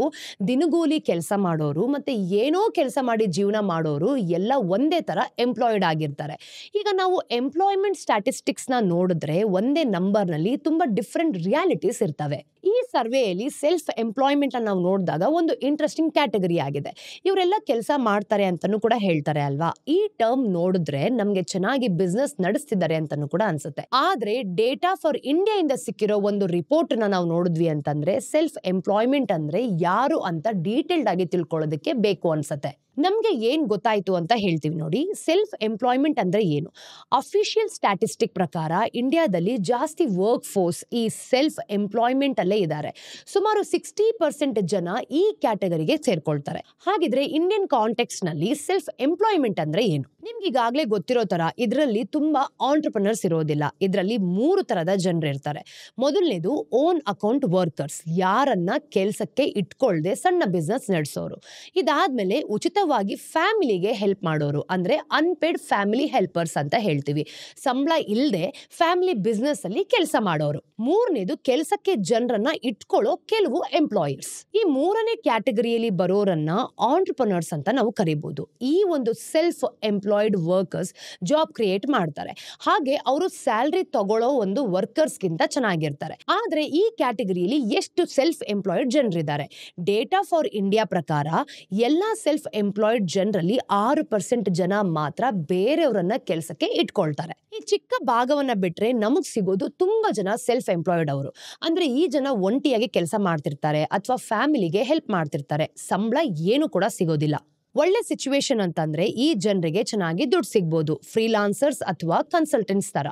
ದಿನಗೂಲಿ ಕೆಲಸ ಮಾಡೋರು ಮತ್ತೆ ಏನೋ ಕೆಲಸ ಮಾಡಿ ಜೀವನ ಮಾಡೋರು ಎಲ್ಲ ಒಂದೇ ತರ ಎಂಪ್ಲಾಯ್ಡ್ ಆಗಿರ್ತಾರೆ. ಈಗ ನಾವು ಎಂಪ್ಲಾಯ್ಮೆಂಟ್ ಸ್ಟ್ಯಾಟಿಸ್ಟಿಕ್ಸ್ ನ ನೋಡಿದ್ರೆ ಒಂದೇ ನಂಬರ್ ನಲ್ಲಿ ತುಂಬಾ ಡಿಫ್ರೆಂಟ್ ರಿಯಾಲಿಟೀಸ್ ಇರ್ತವೆ. ಈ ಸರ್ವೆಯಲ್ಲಿ ಸೆಲ್ಫ್ ಎಂಪ್ಲಾಯ್ಮೆಂಟ್ ನಾವು ನೋಡಿದಾಗ ಒಂದು ಇಂಟ್ರೆಸ್ಟಿಂಗ್ ಕ್ಯಾಟಗರಿ ಆಗಿದೆ. ಇವರೆಲ್ಲ ಕೆಲಸ ಮಾಡ್ತಾರೆ ಅಂತಾನೂ ಕೂಡ ಹೇಳ್ತಾರೆ ಅಲ್ವಾ? ಈ ಟರ್ಮ್ ನೋಡಿದ್ರೆ ನಮ್ಗೆ ಚೆನ್ನಾಗಿ ಬಿಸ್ನೆಸ್ ನಡೆಸ್ತಿದ್ದಾರೆ ಅಂತಾನೂ ಕೂಡ ಅನ್ಸುತ್ತೆ. ಆದ್ರೆ ಡೇಟಾ ಫಾರ್ ಇಂಡಿಯಾ ಇಂದ ಸಿಕ್ಕಿರೋ ಒಂದು ರಿಪೋರ್ಟ್ ನಾವು ನೋಡಿದ್ವಿ ಅಂತಂದ್ರೆ ಸೆಲ್ಫ್ ಎಂಪ್ಲಾಯ್ಮೆಂಟ್ ಅಂದ್ರೆ ಯಾರು ಅಂತ ಡೀಟೇಲ್ಡ್ ಆಗಿ ತಿಳ್ಕೊಳ್ಳೋದಕ್ಕೆ ಬೇಕು ಅನ್ಸುತ್ತೆ. ನಮ್ಗೆ ಏನ್ ಗೊತ್ತಾಯ್ತು ಅಂತ ಹೇಳ್ತೀವಿ ನೋಡಿ. ಸೆಲ್ಫ್ ಎಂಪ್ಲಾಯ್ಮೆಂಟ್ ಅಂದ್ರೆ ಏನು? ಅಫಿಷಿಯಲ್ ಸ್ಟ್ಯಾಟಿಸ್ಟಿಕ್ ಪ್ರಕಾರ ಇಂಡಿಯಾದಲ್ಲಿ ಜಾಸ್ತಿ ವರ್ಕ್ ಫೋರ್ಸ್ ಈ ಸೆಲ್ಫ್ ಎಂಪ್ಲಾಯ್ಮೆಂಟ್ ಅಲ್ಲೇ ಇದ್ದಾರೆ. ಸುಮಾರು 60% ಜನ ಈ ಕ್ಯಾಟಗರಿಗೆ ಸೇರ್ಕೊಳ್ತಾರೆ. ಹಾಗಿದ್ರೆ ಇಂಡಿಯನ್ ಕಾಂಟೆಕ್ಸ್ಟ್ ನಲ್ಲಿ ಸೆಲ್ಫ್ ಎಂಪ್ಲಾಯ್ಮೆಂಟ್ ಅಂದ್ರೆ ಏನು? ನಿಮ್ಗೆ ಈಗಾಗಲೇ ಗೊತ್ತಿರೋ ತರ ಇದರಲ್ಲಿ ತುಂಬಾ ಆಂಟ್ರಪ್ರನರ್ಸ್ ಇರೋದಿಲ್ಲ. ಇದರಲ್ಲಿ 3 ತರದ ಜನರು ಇರ್ತಾರೆ. ಮೊದಲನೇದು ಓನ್ ಅಕೌಂಟ್ ವರ್ಕರ್ಸ್, ಯಾರನ್ನ ಕೆಲ್ಸಕ್ಕೆ ಇಟ್ಕೊಳ್ದೆ ಸಣ್ಣ ಬಿಸ್ನೆಸ್ ನಡೆಸೋರು. ಇದಾದ್ಮೇಲೆ ಉಚಿತವಾಗಿ ಫ್ಯಾಮಿಲಿಗೆ ಹೆಲ್ಪ್ ಮಾಡೋರು, ಅಂದ್ರೆ ಅನ್ಪೇಡ್ ಫ್ಯಾಮಿಲಿ ಹೆಲ್ಪರ್ಸ್ ಅಂತ ಹೇಳ್ತೀವಿ. ಸಂಬಳ ಇಲ್ಲದೆ ಫ್ಯಾಮಿಲಿ ಬಿಸ್ನೆಸ್ ಅಲ್ಲಿ ಕೆಲಸ ಮಾಡೋರು. ಮೂರನೇದು ಕೆಲಸಕ್ಕೆ ಜನರನ್ನ ಇಟ್ಕೊಳ್ಳೋ ಕೆಲವು ಎಂಪ್ಲಾಯರ್ಸ್. ಈ ಮೂರನೇ ಕ್ಯಾಟಗರಿಯಲ್ಲಿ ಬರೋರನ್ನ ಆಂಟ್ರಪ್ರನರ್ಸ್ ಅಂತ ನಾವು ಕರಿಬಹುದು. ಈ ಒಂದು self employed workers job create ಮಾಡ್ತಾರೆ. ಹಾಗೆ ಅವರು ಸ್ಯಾಲರಿ ತಗೊಳ್ಳೋ ಒಂದು ವರ್ಕರ್ಸ್ ಗಿಂತ ಚೆನ್ನಾಗಿರ್ತಾರೆ. ಆದ್ರೆ ಈ ಕ್ಯಾಟಗರಿಯಲ್ಲಿ ಎಷ್ಟು ಸೆಲ್ಫ್ ಎಂಪ್ಲಾಯ್ಡ್ ಜನರಿದ್ದಾರೆ? ಡೇಟಾ ಫಾರ್ ಇಂಡಿಯಾ ಪ್ರಕಾರ ಎಲ್ಲಾ ಸೆಲ್ಫ್ ಎಂಪ್ಲಾಯ್ಡ್ ಜನರಲ್ಲಿ 6% ಜನ ಮಾತ್ರ ಬೇರೆಯವರನ್ನ ಕೆಲಸಕ್ಕೆ ಇಟ್ಕೊಳ್ತಾರೆ. ಈ ಚಿಕ್ಕ ಭಾಗವನ್ನ ಬಿಟ್ರೆ ನಮಗ್ ಸಿಗೋದು ತುಂಬಾ ಜನ ಸೆಲ್ಫ್ ಎಂಪ್ಲಾಯ್ಡ್ ಅವರು. ಅಂದ್ರೆ ಈ ಜನ ಒಂಟಿಯಾಗಿ ಕೆಲಸ ಮಾಡ್ತಿರ್ತಾರೆ ಅಥವಾ ಫ್ಯಾಮಿಲಿಗೆ ಹೆಲ್ಪ್ ಮಾಡ್ತಿರ್ತಾರೆ. ಸಂಬಳ ಏನು ಕೂಡ ಸಿಗೋದಿಲ್ಲ. ಒಳ್ಳೆ ಸಿಚುವೇಶನ್ ಅಂತಂದ್ರೆ ಈ ಜನರಿಗೆ ಚೆನ್ನಾಗಿ ದುಡ್ಡು ಸಿಗ್ಬೋದು, ಫ್ರೀಲಾನ್ಸರ್ಸ್ ಅಥವಾ ಕನ್ಸಲ್ಟೆಂಟ್ಸ್ ತರ.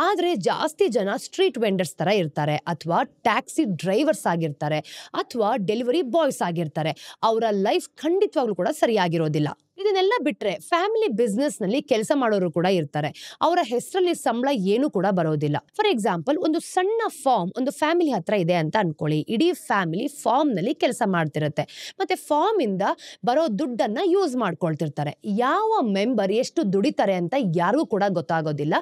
ಆದ್ರೆ ಜಾಸ್ತಿ ಜನ ಸ್ಟ್ರೀಟ್ ವೆಂಡರ್ಸ್ ತರ ಇರ್ತಾರೆ, ಅಥವಾ ಟ್ಯಾಕ್ಸಿ ಡ್ರೈವರ್ಸ್ ಆಗಿರ್ತಾರೆ, ಅಥವಾ ಡೆಲಿವರಿ ಬಾಯ್ಸ್ ಆಗಿರ್ತಾರೆ. ಅವರ ಲೈಫ್ ಖಂಡಿತವಾಗ್ಲೂ ಕೂಡ ಸರಿಯಾಗಿರೋದಿಲ್ಲ. ಇದನ್ನೆಲ್ಲ ಬಿಟ್ರೆ ಫ್ಯಾಮಿಲಿ ಬಿಸ್ನೆಸ್ ನಲ್ಲಿ ಕೆಲಸ ಮಾಡೋರು ಕೂಡ ಇರ್ತಾರೆ. ಅವರ ಹೆಸರಲ್ಲಿ ಸಂಬಳ ಏನು ಕೂಡ ಬರೋದಿಲ್ಲ. ಫಾರ್ ಎಕ್ಸಾಂಪಲ್, ಒಂದು ಸಣ್ಣ ಫಾರ್ಮ್ ಒಂದು ಫ್ಯಾಮಿಲಿ ಹತ್ರ ಇದೆ ಅಂತ ಅನ್ಕೊಳ್ಳಿ. ಇಡೀ ಫ್ಯಾಮಿಲಿ ಫಾರ್ಮ್ ನಲ್ಲಿ ಕೆಲಸ ಮಾಡ್ತಿರುತ್ತೆ. ಮತ್ತೆ ಫಾರ್ಮ್ ಇಂದ ಬರೋ ದುಡ್ಡನ್ನ ಯೂಸ್ ಮಾಡ್ಕೊಳ್ತಿರ್ತಾರೆ. ಯಾವ ಮೆಂಬರ್ ಎಷ್ಟು ದುಡಿತಾರೆ ಅಂತ ಯಾರಿಗೂ ಕೂಡ ಗೊತ್ತಾಗೋದಿಲ್ಲ.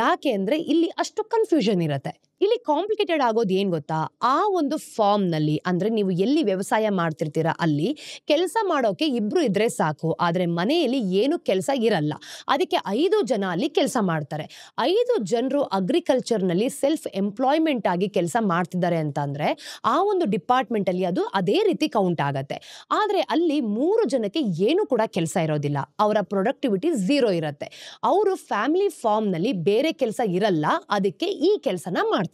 ಯಾಕೆ ಅಂದ್ರೆ ಇಲ್ಲಿ ಅಷ್ಟು ಕನ್ಫ್ಯೂಷನ್ ಇರುತ್ತೆ. ಇಲ್ಲಿ ಕಾಂಪ್ಲಿಕೇಟೆಡ್ ಆಗೋದು ಏನ್ ಗೊತ್ತಾ? ಆ ಒಂದು ಫಾರ್ಮ್ ನಲ್ಲಿ, ಅಂದ್ರೆ ನೀವು ಎಲ್ಲಿ ವ್ಯವಸಾಯ ಮಾಡ್ತಿರ್ತೀರಾ ಅಲ್ಲಿ ಕೆಲಸ ಮಾಡೋಕೆ 2 ಇದ್ರೆ ಸಾಕು. ಆದ್ರೆ ಮನೆಯಲ್ಲಿ ಏನು ಕೆಲಸ ಇರಲ್ಲ. ಅದಕ್ಕೆ 5 ಜನ ಅಲ್ಲಿ ಕೆಲಸ ಮಾಡ್ತಾರೆ. 5 ಜನರು ಅಗ್ರಿಕಲ್ಚರ್ ನಲ್ಲಿ ಸೆಲ್ಫ್ ಎಂಪ್ಲಾಯ್ಮೆಂಟ್ ಆಗಿ ಕೆಲಸ ಮಾಡ್ತಿದ್ದಾರೆ ಅಂತ ಅಂದ್ರೆ ಆ ಒಂದು ಡಿಪಾರ್ಟ್ಮೆಂಟ್ ಅಲ್ಲಿ ಅದು ಅದೇ ರೀತಿ ಕೌಂಟ್ ಆಗತ್ತೆ. ಆದ್ರೆ ಅಲ್ಲಿ 3 ಜನಕ್ಕೆ ಏನು ಕೂಡ ಕೆಲಸ ಇರೋದಿಲ್ಲ. ಅವರ ಪ್ರೊಡಕ್ಟಿವಿಟಿ 0 ಇರುತ್ತೆ. ಅವರು ಫ್ಯಾಮಿಲಿ ಫಾರ್ಮ್ ನಲ್ಲಿ ಬೇರೆ ಕೆಲಸ ಇರಲ್ಲ, ಅದಕ್ಕೆ ಈ ಕೆಲಸನ ಮಾಡ್ತಾರೆ.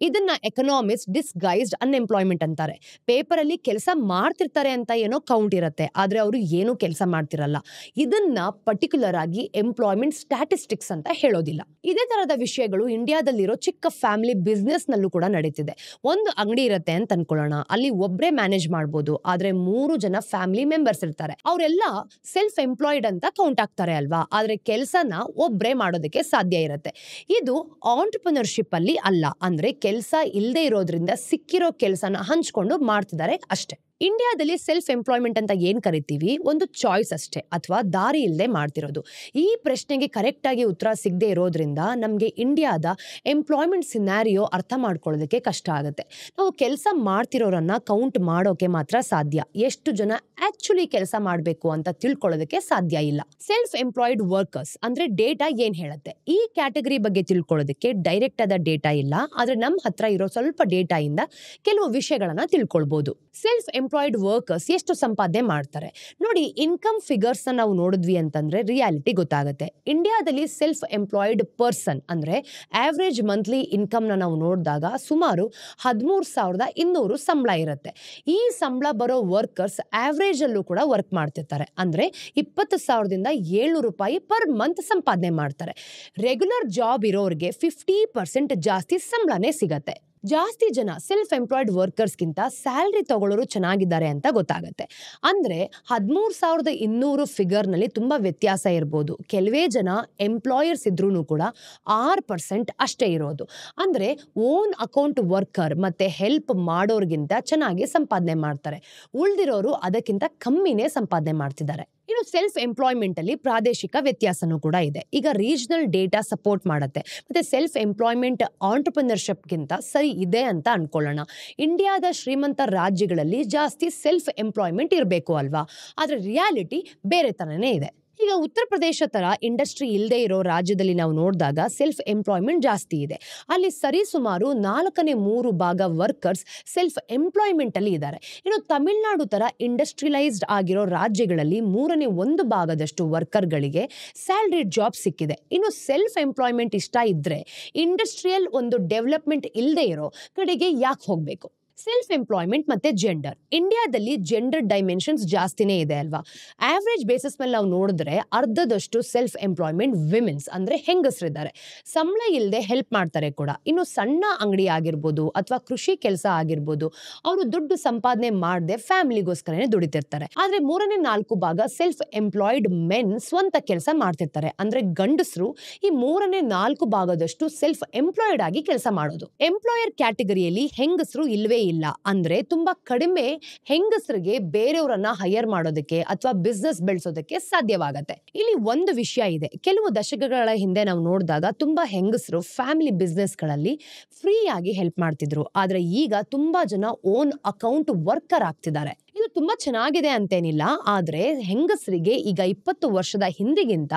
ಇದನ್ನ ಎಕನಾಮಿಸ್ಟ್ ಡಿಸ್ಗೈಸ್ಡ್ ಅನ್ಎಂಪ್ಲಾಯ್ಮೆಂಟ್ ಅಂತಾರೆ. ಪೇಪರ್ ಅಲ್ಲಿ ಕೆಲಸ ಮಾಡ್ತಿರ್ತಾರೆ ಅಂತ ಏನೋ ಕೌಂಟ್ ಇರುತ್ತೆ, ಆದ್ರೆ ಅವರು ಏನು ಕೆಲಸ ಮಾಡ್ತಿರಲ್ಲ. ಇದನ್ನ ಪರ್ಟಿಕ್ಯುಲರ್ ಆಗಿ ಎಂಪ್ಲಾಯ್ಮೆಂಟ್ ಸ್ಟ್ಯಾಟಿಸ್ಟಿಕ್ಸ್ ಅಂತ ಹೇಳೋದಿಲ್ಲ. ಇದೇ ತರದ ವಿಷಯಗಳು ಇಂಡಿಯಾದಲ್ಲಿರೋ ಚಿಕ್ಕ ಫ್ಯಾಮಿಲಿ ಬಿಸ್ನೆಸ್ ನಲ್ಲೂ ಕೂಡ ನಡೀತಿದೆ. ಒಂದು ಅಂಗಡಿ ಇರುತ್ತೆ ಅಂತ ಅನ್ಕೊಳ್ಳೋಣ, ಅಲ್ಲಿ ಒಬ್ರೇ ಮ್ಯಾನೇಜ್ ಮಾಡ್ಬೋದು, ಆದ್ರೆ 3 ಜನ ಫ್ಯಾಮಿಲಿ ಮೆಂಬರ್ಸ್ ಇರ್ತಾರೆ. ಅವರೆಲ್ಲ ಸೆಲ್ಫ್ ಎಂಪ್ಲಾಯ್ಡ್ ಅಂತ ಕೌಂಟ್ ಆಗ್ತಾರೆ ಅಲ್ವಾ? ಆದ್ರೆ ಕೆಲಸನ ಒಬ್ರೇ ಮಾಡೋದಕ್ಕೆ ಸಾಧ್ಯ ಇರುತ್ತೆ. ಇದು ಆಂಟ್ರಪ್ರನರ್ಶಿಪ್ ಅಲ್ಲಿ ಅಲ್ಲ. ಅಂದ್ರೆ ಕೆಲಸ ಇಲ್ಲದೆ ಇರೋದ್ರಿಂದ ಸಿಕ್ಕಿರೋ ಕೆಲಸನ ಹಂಚ್ಕೊಂಡು ಮಾಡ್ತಿದ್ದಾರೆ ಅಷ್ಟೇ. ಇಂಡಿಯಾದಲ್ಲಿ ಸೆಲ್ಫ್ ಎಂಪ್ಲಾಯ್ಮೆಂಟ್ ಅಂತ ಏನ್ ಕರಿತೀವಿ, ಒಂದು ಚಾಯ್ಸ್ ಅಷ್ಟೇ, ಅಥವಾ ದಾರಿ ಇಲ್ಲದೆ ಮಾಡ್ತಿರೋದು. ಈ ಪ್ರಶ್ನೆಗೆ ಕರೆಕ್ಟ್ ಆಗಿ ಉತ್ತರ ಸಿಗದೆ ಇರೋದ್ರಿಂದ ನಮ್ಗೆ ಇಂಡಿಯಾದ ಎಂಪ್ಲಾಯ್ಮೆಂಟ್ ಸಿನಾರಿಯೋ ಅರ್ಥ ಮಾಡ್ಕೊಳ್ಳೋದಕ್ಕೆ ಕಷ್ಟ ಆಗುತ್ತೆ. ನಾವು ಕೆಲಸ ಮಾಡ್ತಿರೋರನ್ನ ಕೌಂಟ್ ಮಾಡೋಕೆ ಮಾತ್ರ ಸಾಧ್ಯ, ಎಷ್ಟು ಜನ ಆಕ್ಚುಲಿ ಕೆಲಸ ಮಾಡಬೇಕು ಅಂತ ತಿಳ್ಕೊಳ್ಳೋದಕ್ಕೆ ಸಾಧ್ಯ ಇಲ್ಲ. ಸೆಲ್ಫ್ ಎಂಪ್ಲಾಯ್ಡ್ ವರ್ಕರ್ಸ್ ಅಂದ್ರೆ ಡೇಟಾ ಏನ್ ಹೇಳುತ್ತೆ? ಈ ಕ್ಯಾಟಗರಿ ಬಗ್ಗೆ ತಿಳ್ಕೊಳ್ಳೋದಕ್ಕೆ ಡೈರೆಕ್ಟ್ ಆದ ಡೇಟಾ ಇಲ್ಲ, ಆದ್ರೆ ನಮ್ಮ ಹತ್ರ ಇರೋ ಸ್ವಲ್ಪ ಡೇಟಾ ಇಂದ ಕೆಲವು ವಿಷಯಗಳನ್ನ ತಿಳ್ಕೊಳ್ಬಹುದು. ಸೆಲ್ಫ್ ಎಂಪ್ಲಾಯ್ಡ್ ವರ್ಕರ್ಸ್ ಎಷ್ಟು ಸಂಪಾದನೆ ಮಾಡ್ತಾರೆ ನೋಡಿ. ಇನ್ಕಮ್ ಫಿಗರ್ಸ್ ನಾವು ನೋಡಿದ್ವಿ ಅಂತಂದ್ರೆ ರಿಯಾಲಿಟಿ ಗೊತ್ತಾಗುತ್ತೆ. ಇಂಡಿಯಾದಲ್ಲಿ ಸೆಲ್ಫ್ ಎಂಪ್ಲಾಯ್ಡ್ ಪರ್ಸನ್ ಅಂದ್ರೆ ಆವರೇಜ್ ಮಂತ್ಲಿ ಇನ್ಕಮ್ ನಾವು ನೋಡಿದಾಗ ಸುಮಾರು 13,200 ಸಂಬಳ ಇರುತ್ತೆ. ಈ ಸಂಬಳ ಬರೋ ವರ್ಕರ್ಸ್ ಆವರೇಜ್ ಅಲ್ಲೂ ಕೂಡ ವರ್ಕ್ ಮಾಡ್ತಿರ್ತಾರೆ. ಅಂದ್ರೆ 20,700 ರೂಪಾಯಿ ಪರ್ ಮಂತ್ ಸಂಪಾದನೆ ಮಾಡ್ತಾರೆ. ರೆಗ್ಯುಲರ್ ಜಾಬ್ ಇರೋರಿಗೆ 50% ಜಾಸ್ತಿ ಸಂಬಳನೇ ಸಿಗತ್ತೆ. ಜಾಸ್ತಿ ಜನ ಸೆಲ್ಫ್ ಎಂಪ್ಲಾಯ್ಡ್ ವರ್ಕರ್ಸ್ಗಿಂತ ಸ್ಯಾಲರಿ ತಗೊಳ್ಳೋರು ಚೆನ್ನಾಗಿದ್ದಾರೆ ಅಂತ ಗೊತ್ತಾಗುತ್ತೆ. ಅಂದ್ರೆ 13,200 ಫಿಗರ್ ನಲ್ಲಿ ತುಂಬಾ ವ್ಯತ್ಯಾಸ ಇರ್ಬೋದು. ಕೆಲವೇ ಜನ ಎಂಪ್ಲಾಯರ್ಸ್ ಇದ್ರೂ ಕೂಡ 6% ಅಷ್ಟೇ ಇರೋದು. ಅಂದ್ರೆ ಓನ್ ಅಕೌಂಟ್ ವರ್ಕರ್ ಮತ್ತೆ ಹೆಲ್ಪ್ ಮಾಡೋರ್ಗಿಂತ ಚೆನ್ನಾಗಿ ಸಂಪಾದನೆ ಮಾಡ್ತಾರೆ. ಉಳಿದಿರೋರು ಅದಕ್ಕಿಂತ ಕಮ್ಮಿನೇ ಸಂಪಾದನೆ ಮಾಡ್ತಿದ್ದಾರೆ. ಇನ್ನು ಸೆಲ್ಫ್ ಎಂಪ್ಲಾಯ್ಮೆಂಟ್ ಅಲ್ಲಿ ಪ್ರಾದೇಶಿಕ ವ್ಯತ್ಯಾಸನೂ ಕೂಡ ಇದೆ. ಈಗ ರೀಜನಲ್ ಡೇಟಾ ಸಪೋರ್ಟ್ ಮಾಡುತ್ತೆ, ಮತ್ತೆ ಸೆಲ್ಫ್ ಎಂಪ್ಲಾಯ್ಮೆಂಟ್ ಆಂಟ್ರಪ್ರನರ್ಶಿಪ್ ಗಿಂತ ಸರಿ ಇದೆ ಅಂತ ಅನ್ಕೊಳ್ಳೋಣ. ಇಂಡಿಯಾದ ಶ್ರೀಮಂತ ರಾಜ್ಯಗಳಲ್ಲಿ ಜಾಸ್ತಿ ಸೆಲ್ಫ್ ಎಂಪ್ಲಾಯ್ಮೆಂಟ್ ಇರಬೇಕು ಅಲ್ವಾ? ಆದ್ರೆ ರಿಯಾಲಿಟಿ ಬೇರೆ ತರನೇ ಇದೆ. ಈಗ ಉತ್ತರ ಪ್ರದೇಶ ತರ ಇಂಡಸ್ಟ್ರಿ ಇಲ್ಲದೆ ಇರೋ ರಾಜ್ಯದಲ್ಲಿ ನಾವು ನೋಡಿದಾಗ ಸೆಲ್ಫ್ ಎಂಪ್ಲಾಯ್ಮೆಂಟ್ ಜಾಸ್ತಿ ಇದೆ. ಅಲ್ಲಿ ಸರಿಸುಮಾರು 4/3 ಭಾಗ ವರ್ಕರ್ಸ್ ಸೆಲ್ಫ್ ಎಂಪ್ಲಾಯ್ಮೆಂಟ್ ಅಲ್ಲಿ ಇದ್ದಾರೆ. ಇನ್ನು ತಮಿಳುನಾಡು ತರ ಇಂಡಸ್ಟ್ರಿಯಲೈಸ್ಡ್ ಆಗಿರೋ ರಾಜ್ಯಗಳಲ್ಲಿ 1/3 ಭಾಗದಷ್ಟು ವರ್ಕರ್ಗಳಿಗೆ ಸ್ಯಾಲರಿ ಜಾಬ್ ಸಿಕ್ಕಿದೆ. ಇನ್ನು ಸೆಲ್ಫ್ ಎಂಪ್ಲಾಯ್ಮೆಂಟ್ ಇಷ್ಟ ಇದ್ರೆ ಇಂಡಸ್ಟ್ರಿಯಲ್ ಒಂದು ಡೆವಲಪ್ಮೆಂಟ್ ಇಲ್ಲದೆ ಇರೋ ಕಡೆಗೆ ಯಾಕೆ ಹೋಗ್ಬೇಕು? ಸೆಲ್ಫ್ ಎಂಪ್ಲಾಯ್ಮೆಂಟ್ ಮತ್ತೆ ಜೆಂಡರ್. ಇಂಡಿಯಾದಲ್ಲಿ ಜೆಂಡರ್ ಡೈಮೆನ್ಷನ್ಸ್ ಜಾಸ್ತಿನೇ ಇದೆ ಅಲ್ವಾ. ಆವರೇಜ್ ಬೇಸಿಸ್ ಮೇಲೆ ನಾವು ನೋಡಿದ್ರೆ ಅರ್ಧದಷ್ಟು ಸೆಲ್ಫ್ ಎಂಪ್ಲಾಯ್ಮೆಂಟ್ ವಿಮೆನ್ಸ್ ಅಂದ್ರೆ ಹೆಂಗಸರಿದ್ದಾರೆ. ಸಂಬಳ ಇಲ್ಲದೆ ಹೆಲ್ಪ್ ಮಾಡ್ತಾರೆ ಕೂಡ. ಇನ್ನು ಸಣ್ಣ ಅಂಗಡಿ ಆಗಿರ್ಬೋದು ಅಥವಾ ಕೃಷಿ ಕೆಲಸ ಆಗಿರ್ಬೋದು, ಅವರು ದುಡ್ಡು ಸಂಪಾದನೆ ಮಾಡದೆ ಫ್ಯಾಮಿಲಿಗೋಸ್ಕರನೇ ದುಡಿತಿರ್ತಾರೆ. ಆದ್ರೆ 3/4 ಭಾಗ ಸೆಲ್ಫ್ ಎಂಪ್ಲಾಯ್ಡ್ ಮೆನ್ ಸ್ವಂತ ಕೆಲಸ ಮಾಡ್ತಿರ್ತಾರೆ. ಅಂದ್ರೆ ಗಂಡಸರು ಈ 3/4 ಭಾಗದಷ್ಟು ಸೆಲ್ಫ್ ಎಂಪ್ಲಾಯ್ಡ್ ಆಗಿ ಕೆಲಸ ಮಾಡೋದು. ಎಂಪ್ಲಾಯರ್ ಕ್ಯಾಟಗರಿಯಲ್ಲಿ ಹೆಂಗಸರು ಇಲ್ವೇ ಇಲ್ಲ. ಅಂದ್ರೆ ತುಂಬಾ ಕಡಿಮೆ ಹೆಂಗಸರಿಗೆ ಬೇರೆಯವರನ್ನ ಹೈಯರ್ ಮಾಡೋದಕ್ಕೆ ಅಥವಾ ಬಿಸ್ನೆಸ್ ಬೆಳೆಸೋದಕ್ಕೆ ಸಾಧ್ಯವಾಗತ್ತೆ. ಇಲ್ಲಿ ಒಂದು ವಿಷಯ ಇದೆ. ಕೆಲವು ದಶಕಗಳ ಹಿಂದೆ ನಾವು ನೋಡಿದಾಗ ತುಂಬಾ ಹೆಂಗಸರು ಫ್ಯಾಮಿಲಿ ಬಿಸ್ನೆಸ್ ಗಳಲ್ಲಿ ಫ್ರೀ ಆಗಿ ಹೆಲ್ಪ್ ಮಾಡ್ತಿದ್ರು. ಆದ್ರೆ ಈಗ ತುಂಬಾ ಜನ ಓನ್ ಅಕೌಂಟ್ ವರ್ಕರ್ ಆಗ್ತಿದ್ದಾರೆ. ಇದು ತುಂಬಾ ಚೆನ್ನಾಗಿದೆ ಅಂತೇನಿಲ್ಲ. ಆದ್ರೆ ಹೆಂಗಸರಿಗೆ ಈಗ 20 ವರ್ಷದ ಹಿಂದಿಗಿಂತ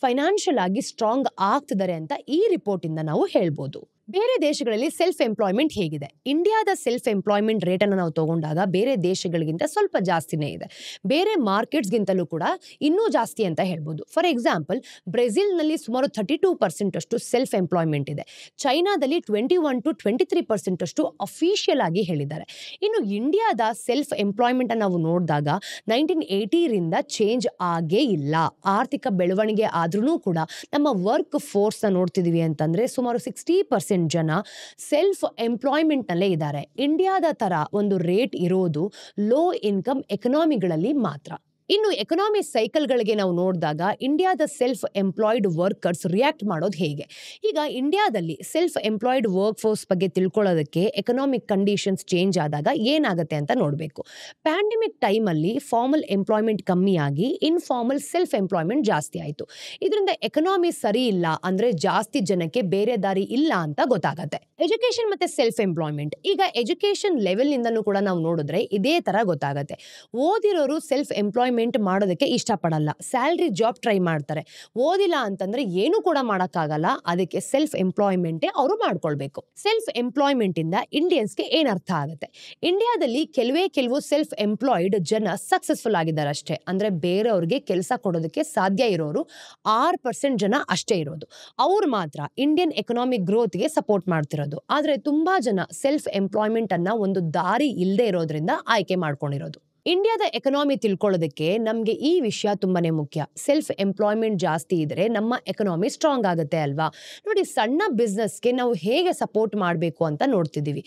ಫೈನಾನ್ಷಿಯಲ್ ಆಗಿ ಸ್ಟ್ರಾಂಗ್ ಆಗ್ತಿದ್ದಾರೆ ಅಂತ ಈ ರಿಪೋರ್ಟ್ ಇಂದ ನಾವು ಹೇಳ್ಬೋದು. ಬೇರೆ ದೇಶಗಳಲ್ಲಿ ಸೆಲ್ಫ್ ಎಂಪ್ಲಾಯ್ಮೆಂಟ್ ಹೇಗಿದೆ? ಇಂಡಿಯಾದ ಸೆಲ್ಫ್ ಎಂಪ್ಲಾಯ್ಮೆಂಟ್ ರೇಟ್ ಅನ್ನು ನಾವು ತಗೊಂಡಾಗ ಬೇರೆ ದೇಶಗಳಿಗಿಂತ ಸ್ವಲ್ಪ ಜಾಸ್ತಿನೇ ಇದೆ. ಬೇರೆ ಮಾರ್ಕೆಟ್ಸ್ಗಿಂತಲೂ ಕೂಡ ಇನ್ನೂ ಜಾಸ್ತಿ ಅಂತ ಹೇಳ್ಬೋದು. ಫಾರ್ ಎಕ್ಸಾಂಪಲ್, ಬ್ರೆಜಿಲ್ನಲ್ಲಿ ಸುಮಾರು 32% ಅಷ್ಟು ಸೆಲ್ಫ್ ಎಂಪ್ಲಾಯ್ಮೆಂಟ್ ಇದೆ. ಚೈನಾದಲ್ಲಿ 21 to 23% ಅಷ್ಟು ಅಫಿಷಿಯಲ್ ಆಗಿ ಹೇಳಿದ್ದಾರೆ. ಇನ್ನು ಇಂಡಿಯಾದ ಸೆಲ್ಫ್ ಎಂಪ್ಲಾಯ್ಮೆಂಟ್ ಅನ್ನು ನಾವು ನೋಡಿದಾಗ 1980 ರಿಂದ ಚೇಂಜ್ ಆಗೇ ಇಲ್ಲ. ಆರ್ಥಿಕ ಬೆಳವಣಿಗೆ ಆದ್ರೂ ಕೂಡ ನಮ್ಮ ವರ್ಕ್ ಫೋರ್ಸ್ ನೋಡ್ತಿದೀವಿ ಅಂತಂದ್ರೆ ಸುಮಾರು 60% ಜನ ಸೆಲ್ಫ್ ಎಂಪ್ಲಾಯ್ಮೆಂಟ್ ನಲ್ಲೇ ಇದ್ದಾರೆ. ಇಂಡಿಯಾದ ತರ ಒಂದು ರೇಟ್ ಇರೋದು ಲೋ ಇನ್ಕಮ್ ಎಕನಾಮಿಗಳಲ್ಲಿ ಮಾತ್ರ. ಇನ್ನು ಎಕನಾಮಿ ಸೈಕಲ್ಗಳಿಗೆ ನಾವು ನೋಡಿದಾಗ ಇಂಡಿಯಾದ ಸೆಲ್ಫ್ ಎಂಪ್ಲಾಯ್ಡ್ ವರ್ಕರ್ಸ್ ರಿಯಾಕ್ಟ್ ಮಾಡೋದು ಹೇಗೆ? ಈಗ ಇಂಡಿಯಾದಲ್ಲಿ ಸೆಲ್ಫ್ ಎಂಪ್ಲಾಯ್ಡ್ ವರ್ಕ್ ಫೋರ್ಸ್ ಬಗ್ಗೆ ತಿಳ್ಕೊಳ್ಳೋದಕ್ಕೆ ಎಕನಾಮಿಕ್ ಕಂಡೀಷನ್ಸ್ ಚೇಂಜ್ ಆದಾಗ ಏನಾಗುತ್ತೆ ಅಂತ ನೋಡಬೇಕು. ಪ್ಯಾಂಡಮಿಕ್ ಟೈಮಲ್ಲಿ ಫಾರ್ಮಲ್ ಎಂಪ್ಲಾಯ್ಮೆಂಟ್ ಕಮ್ಮಿಯಾಗಿ ಇನ್ಫಾರ್ಮಲ್ ಸೆಲ್ಫ್ ಎಂಪ್ಲಾಯ್ಮೆಂಟ್ ಜಾಸ್ತಿ ಆಯಿತು. ಇದರಿಂದ ಎಕನಾಮಿ ಸರಿ ಇಲ್ಲ ಅಂದ್ರೆ ಜಾಸ್ತಿ ಜನಕ್ಕೆ ಬೇರೆ ದಾರಿ ಇಲ್ಲ ಅಂತ ಗೊತ್ತಾಗತ್ತೆ. ಎಜುಕೇಶನ್ ಮತ್ತೆ ಸೆಲ್ಫ್ ಎಂಪ್ಲಾಯ್ಮೆಂಟ್. ಈಗ ಎಜುಕೇಶನ್ ಲೆವೆಲ್ ಇಂದನೂ ಕೂಡ ನಾವು ನೋಡಿದ್ರೆ ಇದೇ ತರ ಗೊತ್ತಾಗತ್ತೆ. ಓದಿರೋರು ಸೆಲ್ಫ್ ಎಂಪ್ಲಾಯ್ಮೆಂಟ್ ಮಾಡೋದಕ್ಕೆ ಇಷ್ಟಪಡಲ್ಲ. ಸ್ಯಾಲರಿ ಜಾಬ್ ಟ್ರೈ ಮಾಡ್ತಾರೆ. ಓದಿಲ್ಲ ಅಂತಂದ್ರೆ ಏನು ಕೂಡ ಮಾಡಕ್ಕಾಗಲ್ಲ. ಅದಕ್ಕೆ ಸೆಲ್ಫ್ ಎಂಪ್ಲಾಯ್ಮೆಂಟೇ ಅವರು ಮಾಡ್ಕೊಳ್ಬೇಕು. ಸೆಲ್ಫ್ ಎಂಪ್ಲಾಯ್ಮೆಂಟ್ ಇಂದ ಇಂಡಿಯನ್ಸ್ಗೆ ಏನ್ ಅರ್ಥ ಆಗುತ್ತೆ? ಇಂಡಿಯಾದಲ್ಲಿ ಕೆಲವು ಸೆಲ್ಫ್ ಎಂಪ್ಲಾಯ್ಡ್ ಜನ ಸಕ್ಸಸ್ಫುಲ್ ಆಗಿದ್ದಾರೆ ಅಷ್ಟೇ. ಅಂದ್ರೆ ಬೇರೆಯವ್ರಿಗೆ ಕೆಲಸ ಕೊಡೋದಕ್ಕೆ ಸಾಧ್ಯ ಇರೋರು 6% ಜನ ಅಷ್ಟೇ ಇರೋದು. ಅವ್ರು ಮಾತ್ರ ಇಂಡಿಯನ್ ಎಕನಾಮಿಕ್ ಗ್ರೋತ್ಗೆ ಸಪೋರ್ಟ್ ಮಾಡ್ತಿರೋದು. ಆದ್ರೆ ತುಂಬಾ ಜನ ಸೆಲ್ಫ್ ಎಂಪ್ಲಾಯ್ಮೆಂಟ್ ಅನ್ನ ಒಂದು ದಾರಿ ಇಲ್ಲದೆ ಇರೋದ್ರಿಂದ ಆಯ್ಕೆ ಮಾಡ್ಕೊಂಡಿರೋದು. ಇಂಡಿಯಾದ ಎಕನಾಮಿ ತಿಳ್ಕೊಳ್ಳೋದಕ್ಕೆ ನಮಗೆ ಈ ವಿಷಯ ತುಂಬಾನೇ ಮುಖ್ಯ. ಸೆಲ್ಫ್ ಎಂಪ್ಲಾಯ್ಮೆಂಟ್ ಜಾಸ್ತಿ ಇದ್ರೆ ನಮ್ಮ ಎಕನಾಮಿ ಸ್ಟ್ರಾಂಗ್ ಆಗುತ್ತೆ ಅಲ್ವಾ. ನೋಡಿ, ಸಣ್ಣ ಬಿಸ್ನೆಸ್ಗೆ ನಾವು ಹೇಗೆ ಸಪೋರ್ಟ್ ಮಾಡಬೇಕು ಅಂತ ನೋಡ್ತಿದ್ದೀವಿ.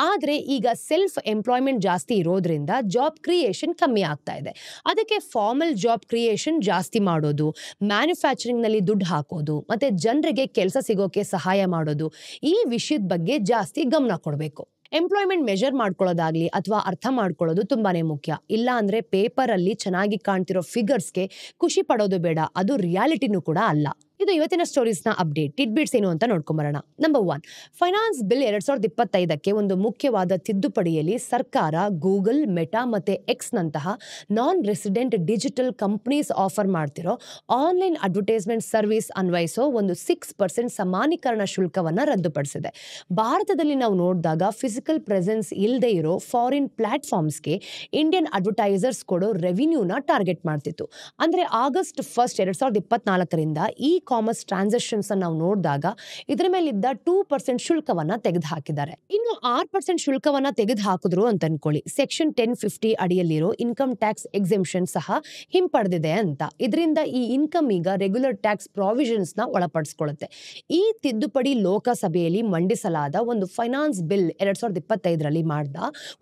ಆದ್ರೆ ಈಗ ಸೆಲ್ಫ್ ಎಂಪ್ಲಾಯ್ಮೆಂಟ್ ಜಾಸ್ತಿ ಇರೋದ್ರಿಂದ ಜಾಬ್ ಕ್ರಿಯೇಷನ್ ಕಮ್ಮಿ ಆಗ್ತಾ ಇದೆ. ಅದಕ್ಕೆ ಫಾರ್ಮಲ್ ಜಾಬ್ ಕ್ರಿಯೇಷನ್ ಜಾಸ್ತಿ ಮಾಡೋದು, ಮ್ಯಾನುಫ್ಯಾಕ್ಚರಿಂಗ್ ನಲ್ಲಿ ದುಡ್ಡು ಹಾಕೋದು ಮತ್ತೆ ಜನರಿಗೆ ಕೆಲಸ ಸಿಗೋಕೆ ಸಹಾಯ ಮಾಡೋದು, ಈ ವಿಷಯದ ಬಗ್ಗೆ ಜಾಸ್ತಿ ಗಮನ ಕೊಡಬೇಕು. ಎಂಪ್ಲಾಯ್ಮೆಂಟ್ ಮೆಜರ್ ಮಾಡ್ಕೊಳ್ಳೋದಾಗ್ಲಿ ಅಥವಾ ಅರ್ಥ ಮಾಡ್ಕೊಳ್ಳೋದು ತುಂಬಾನೇ ಮುಖ್ಯ. ಇಲ್ಲ ಅಂದ್ರೆ ಪೇಪರ್ ಅಲ್ಲಿ ಚೆನ್ನಾಗಿ ಕಾಣ್ತಿರೋ ಫಿಗರ್ಸ್ಗೆ ಖುಷಿ ಪಡೋದು ಬೇಡ. ಅದು ರಿಯಾಲಿಟಿನೂ ಕೂಡ ಅಲ್ಲ. ಇದು ಇವತ್ತಿನ ಸ್ಟೋರೀಸ್ ನ ಅಪ್ಡೇಟ್. ಟಿಡ್ಬಿಟ್ಸ್ ಏನು ಅಂತ ನೋಡ್ಕೊಂಬರೋಣ. ನಂಬರ್ 1, ಫೈನಾನ್ಸ್ ಬಿಲ್ 2025ಕ್ಕೆ ಒಂದು ಮುಖ್ಯವಾದ ತಿದ್ದುಪಡಿಯಲ್ಲಿ ಸರ್ಕಾರ ಗೂಗಲ್, ಮೆಟಾ ಮತ್ತೆ ಎಕ್ಸ್ ನಂತಹ ನಾನ್ ರೆಸಿಡೆಂಟ್ ಡಿಜಿಟಲ್ ಕಂಪನೀಸ್ ಆಫರ್ ಮಾಡ್ತಿರೋ ಆನ್ಲೈನ್ ಅಡ್ವರ್ಟೈಸ್ಮೆಂಟ್ ಸರ್ವಿಸ್ ಅನ್ವಯಿಸೋ ಒಂದು 6% ಸಮಾನೀಕರಣ ಶುಲ್ಕವನ್ನ ರದ್ದುಪಡಿಸಿದೆ. ಭಾರತದಲ್ಲಿ ನಾವು ನೋಡಿದಾಗ ಫಿಸಿಕಲ್ ಪ್ರೆಸೆನ್ಸ್ ಇಲ್ಲದೆ ಇರೋ ಫಾರಿನ್ ಪ್ಲಾಟ್ಫಾರ್ಮ್ಸ್ಗೆ ಇಂಡಿಯನ್ ಅಡ್ವರ್ಟೈಸರ್ಸ್ ಕೊಡೋ ರೆವಿನ್ಯೂನ ಟಾರ್ಗೆಟ್ ಮಾಡ್ತಿತ್ತು. ಅಂದ್ರೆ ಆಗಸ್ಟ್ 1, 2024ರಿಂದ ಈ ಕಾಮರ್ಸ್ ಟ್ರಾನ್ಸಾಕ್ಷನ್ಸ್ ನಾವು ನೋಡಿದಾಗ ಇದರ ಮೇಲಿದ್ದ 2% ಶುಲ್ಕವನ್ನ ತೆಗೆದು ಹಾಕಿದ್ದಾರೆ. ಇನ್ನು 6% ಶುಲ್ಕವನ್ನ ತೆಗೆದು ಹಾಕಿದ್ರು ಅಂತ ಅನ್ಕೊಳ್ಳಿ. ಸೆಕ್ಷನ್ 1050 ಅಡಿಯಲ್ಲಿರೋ ಇನ್ಕಮ್ ಟ್ಯಾಕ್ಸ್ ಎಕ್ಸೆಂಪ್ಷನ್ ಸಹ ಹಿಂಪಡೆದಿದೆ ಅಂತ. ಇದರಿಂದ ಈ ಇನ್ಕಮ್ ಈಗ ರೆಗ್ಯುಲರ್ ಟ್ಯಾಕ್ಸ್ ಪ್ರಾವಿಷನ್ಸ್ ನ ಒಳಪಡಿಸಿಕೊಳ್ಳುತ್ತೆ. ಈ ತಿದ್ದುಪಡಿ ಲೋಕಸಭೆಯಲ್ಲಿ ಮಂಡಿಸಲಾದ ಒಂದು ಫೈನಾನ್ಸ್ ಬಿಲ್ 2025ರಲ್ಲಿ ಮಾಡಿದ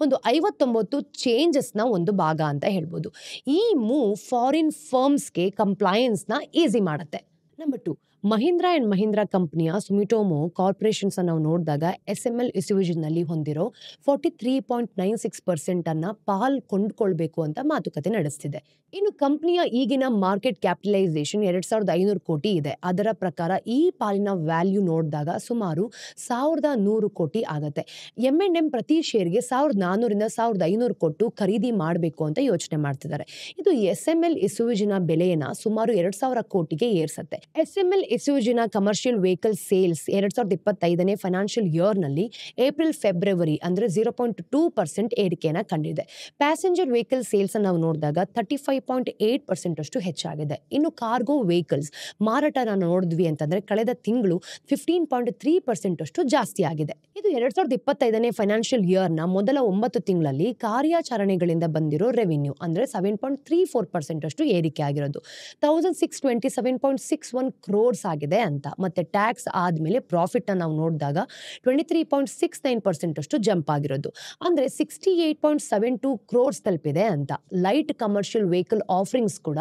ಒಂದು 59 ಚೇಂಜಸ್ ನ ಒಂದು ಭಾಗ ಅಂತ ಹೇಳ್ಬೋದು. ಈ ಮೂವ್ ಫಾರಿನ್ ಫರ್ಮ್ಸ್ಗೆ ಕಂಪ್ಲೈಯನ್ಸ್ ನ ಈಸಿ ಮಾಡುತ್ತೆ. ನಂಬರ್ 2, ಮಹೀಂದ್ರಾ ಅಂಡ್ ಮಹೀಂದ್ರಾ ಕಂಪನಿಯ ಸುಮಿಟೋಮೊ ಕಾರ್ಪೊರೇಷನ್ಸ್ ನಾವು ನೋಡಿದಾಗ SML ಇಸ್ಯೂಜಿನಲ್ಲಿ ಹೊಂದಿರೋ 43.96% ಅನ್ನ ಪಾಲ್ ಕೊಂಡ್ಕೊಳ್ಬೇಕು ಅಂತ ಮಾತುಕತೆ ನಡೆಸ್ತಿದೆ. ಇನ್ನು ಕಂಪನಿಯ ಈಗಿನ ಮಾರ್ಕೆಟ್ ಕ್ಯಾಪಿಟಲೈಸೇಷನ್ 2,500 ಕೋಟಿ ಇದೆ. ಅದರ ಪ್ರಕಾರ ಈ ಪಾಲಿನ ವ್ಯಾಲ್ಯೂ ನೋಡಿದಾಗ ಸುಮಾರು 1,100 ಕೋಟಿ ಆಗತ್ತೆ. M&M ಪ್ರತಿ ಶೇರ್ಗೆ 1,400 ರಿಂದ 1,500 ಕೊಟ್ಟು ಖರೀದಿ ಮಾಡಬೇಕು ಅಂತ ಯೋಚನೆ ಮಾಡ್ತಿದ್ದಾರೆ. ಇದು SML ಇಸ್ಯೂಜಿನ ಬೆಲೆಯನ್ನ ಸುಮಾರು 2,000 ಕೋಟಿಗೆ ಏರ್ಸತ್ತೆ. SML ಇಸುಜಿನ ಕಮರ್ಷಿಯಲ್ ವೆಹಿಕಲ್ ಸೇಲ್ಸ್ 2025ನೇ ಫೈನಾನ್ಷಿಯಲ್ ಇಯರ್ನಲ್ಲಿ ಏಪ್ರಿಲ್ ಫೆಬ್ರವರಿ ಅಂದರೆ 0.2% ಏರಿಕೆಯನ್ನು ಕಂಡಿದೆ. ಪ್ಯಾಸೆಂಜರ್ ವೆಹಿಕಲ್ ಸೇಲ್ಸ್ ನಾವು ನೋಡಿದಾಗ 35.8% ಅಷ್ಟು ಹೆಚ್ಚಾಗಿದೆ. ಇನ್ನು ಕಾರ್ಗೋ ವೆಹಿಕಲ್ಸ್ ಮಾರಾಟ ನಾವು ನೋಡಿದ್ವಿ ಅಂತಂದ್ರೆ ಕಳೆದ ತಿಂಗಳು 15.3% ಅಷ್ಟು ಜಾಸ್ತಿ ಆಗಿದೆ. ಇದು 2025ನೇ ಫೈನಾನ್ಷಿಯಲ್ ಇಯರ್ನ ಮೊದಲ 9 ತಿಂಗಳಲ್ಲಿ ಕಾರ್ಯಾಚರಣೆಗಳಿಂದ ಬಂದಿರೋ ರೆವಿನ್ಯೂ ಅಂದ್ರೆ 7.34% ಅಷ್ಟು ಏರಿಕೆ ಆಗಿರೋದು 1627.61 ಕ್ರೋರ್ಸ್ ಆಗಿದೆ ಅಂತ. ಮತ್ತೆ ಟ್ಯಾಕ್ಸ್ ಆದ್ಮೇಲೆ ಪ್ರಾಫಿಟ್ ನಾವು ನೋಡಿದಾಗ 23.69% ಅಷ್ಟು ಜಂಪ್ ಆಗಿರೋದು ಅಂದ್ರೆ 68.72 ಕ್ರೋರ್ಸ್ ತಲುಪಿದೆ ಅಂತ. ಲೈಟ್ ಕಮರ್ಷಿಯಲ್ ವೆಹಿಕಲ್ ಆಫರಿಂಗ್ಸ್ ಕೂಡ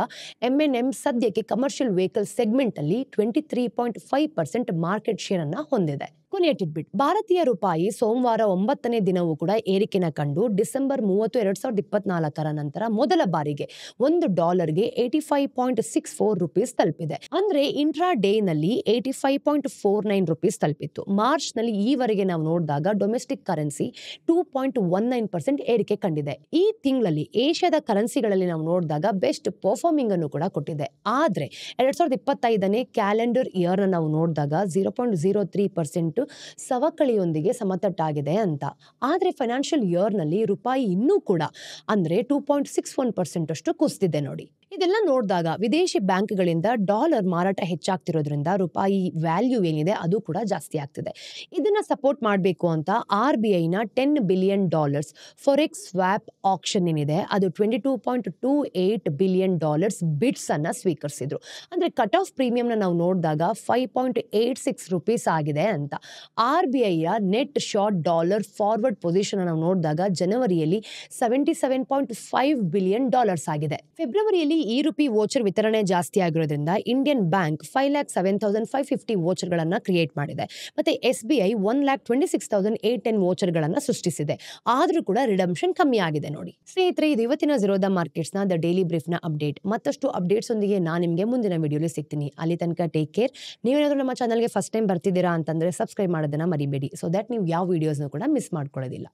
MNM ಸದ್ಯಕ್ಕೆ ಕಮರ್ಷಿಯಲ್ ವೆಹಿಕಲ್ ಸೆಗ್ಮೆಂಟ್ ಅಲ್ಲಿ 23.5% ಮಾರ್ಕೆಟ್ ಶೇರ್ ಅನ್ನ ಹೊಂದಿದೆ. ಕೊನೆಯ ಟಿಡ್ಬಿಟ್, ಭಾರತೀಯ ರೂಪಾಯಿ ಸೋಮವಾರ 9ನೇ ದಿನವೂ ಕೂಡ ಏರಿಕೆನ ಕಂಡು ಡಿಸೆಂಬರ್ 30, 2024 ನಂತರ ಮೊದಲ ಬಾರಿಗೆ $1ಗೆ 85.64 ರೂಪೀಸ್ ತಲುಪಿದೆ. ಅಂದ್ರೆ ಇಂಟ್ರಾ ಡೇ ನಲ್ಲಿ 85.49 ರೂಪೀಸ್ ತಲುಪಿತ್ತು. ಮಾರ್ಚ್ ನಲ್ಲಿ ಈವರೆಗೆ ನಾವು ನೋಡಿದಾಗ ಡೊಮೆಸ್ಟಿಕ್ ಕರೆನ್ಸಿ 2.19% ಏರಿಕೆ ಕಂಡಿದೆ. ಈ ತಿಂಗಳಲ್ಲಿ ಏಷ್ಯಾದ ಕರೆನ್ಸಿಗಳಲ್ಲಿ ನಾವು ನೋಡಿದಾಗ ಬೆಸ್ಟ್ ಪರ್ಫಾರ್ಮಿಂಗ್ ಅನ್ನು ಕೂಡ ಕೊಟ್ಟಿದೆ. ಆದ್ರೆ 2025ನೇ ಕ್ಯಾಲೆಂಡರ್ ಇಯರ್ ನಾವು ನೋಡಿದಾಗ 0.03% ಸವಕಳಿಯೊಂದಿಗೆ ಸಮತಟ್ಟಾಗಿದೆ ಅಂತ. ಆದ್ರೆ ಫೈನಾನ್ಷಿಯಲ್ ಇಯರ್ ನಲ್ಲಿ ರೂಪಾಯಿ ಇನ್ನೂ ಕೂಡ ಅಂದ್ರೆ 2.61% ಅಷ್ಟು ಕುಸಿದಿದೆ ನೋಡಿ. ಇದೆಲ್ಲ ನೋಡಿದಾಗ ವಿದೇಶಿ ಬ್ಯಾಂಕ್ಗಳಿಂದ ಡಾಲರ್ ಮಾರಾಟ ಹೆಚ್ಚಾಗ್ತಿರೋದ್ರಿಂದ ರೂಪಾಯಿ ವ್ಯಾಲ್ಯೂ ಏನಿದೆ ಅದು ಕೂಡ ಜಾಸ್ತಿ ಆಗ್ತಿದೆ. ಇದನ್ನ ಸಪೋರ್ಟ್ ಮಾಡಬೇಕು ಅಂತ RBIನ $10 ಬಿಲಿಯನ್ ಫಾರೆಕ್ಸ್ ಸ್ವಾಪ್ ಆಕ್ಷನ್ ಏನಿದೆ ಅದು $22.28 ಬಿಲಿಯನ್ ಬಿಡ್ಸ್ ಅನ್ನ ಸ್ವೀಕರಿಸಿದ್ರು. ಅಂದ್ರೆ ಕಟ್ ಆಫ್ ಪ್ರೀಮಿಯಂನ ನಾವು ನೋಡಿದಾಗ 5.86 ರೂಪೀಸ್ ಆಗಿದೆ ಅಂತ. RBIಯ net short dollar forward position ನಾವು ನೋಡಿದಾಗ ಜನವರಿಯಲ್ಲಿ $77.5 ಬಿಲಿಯನ್ ಆಗಿದೆ. ಫೆಬ್ರವರಿಯಲ್ಲಿ ಈ-ರೂಪಿ ವೋಚರ್ ವಿತರಣೆ ಜಾಸ್ತಿ ಆಗಿರೋದ್ರಿಂದ ಇಂಡಿಯನ್ ಬ್ಯಾಂಕ್ 5,07,550 ವೋಚರ್ಗಳನ್ನ ಕ್ರಿಯೇಟ್ ಮಾಡಿದೆ. ಮತ್ತೆ SBI 1,26,810 ವೋಚರ್ಗಳನ್ನ ಸೃಷ್ಟಿಸಿದೆ. ಆದ್ರೂ ಕೂಡ ರಿಡಂಪ್ಷನ್ ಕಮ್ಮಿ ಆಗಿದೆ ನೋಡಿ. ಸ್ನೇಹಿತರೆ, ಇದು ಇವತ್ತಿನ ಝೀರೋದ ಮಾರ್ಕೆಟ್ಸ್ನ ದ ಡೈಲಿ ಬ್ರೀಫ್ನ ಅಪ್ಡೇಟ್. ಮತ್ತಷ್ಟು ಅಪ್ಡೇಟ್ಸ್ ಒಂದಿಗೆ ನಾನು ನಿಮಗೆ ಮುಂದಿನ ವಿಡಿಯೋಲಿ ಸಿಗ್ತೀನಿ. ಅಲ್ಲಿ ತನಕ ಟೇಕ್ ಕೇರ್. ನೀವೇನಾದ್ರೂ ನಮ್ಮ ಚಾನಲ್ಗೆ ಫಸ್ಟ್ ಟೈಮ್ ಬರ್ತಿದ್ದೀರಾ ಅಂತಂದ್ರೆ ಸಬ್ಸ್ಕ್ರೈಬ್ ಮಾಡೋದನ್ನ ಮರಿಬೇಡಿ, ಸೊ ದಟ್ ನೀವು ಯಾವ ವಿಡಿಯೋಸ್ನ ಕೂಡ ಮಿಸ್ ಮಾಡ್ಕೊಳ್ಳೋದಿಲ್ಲ.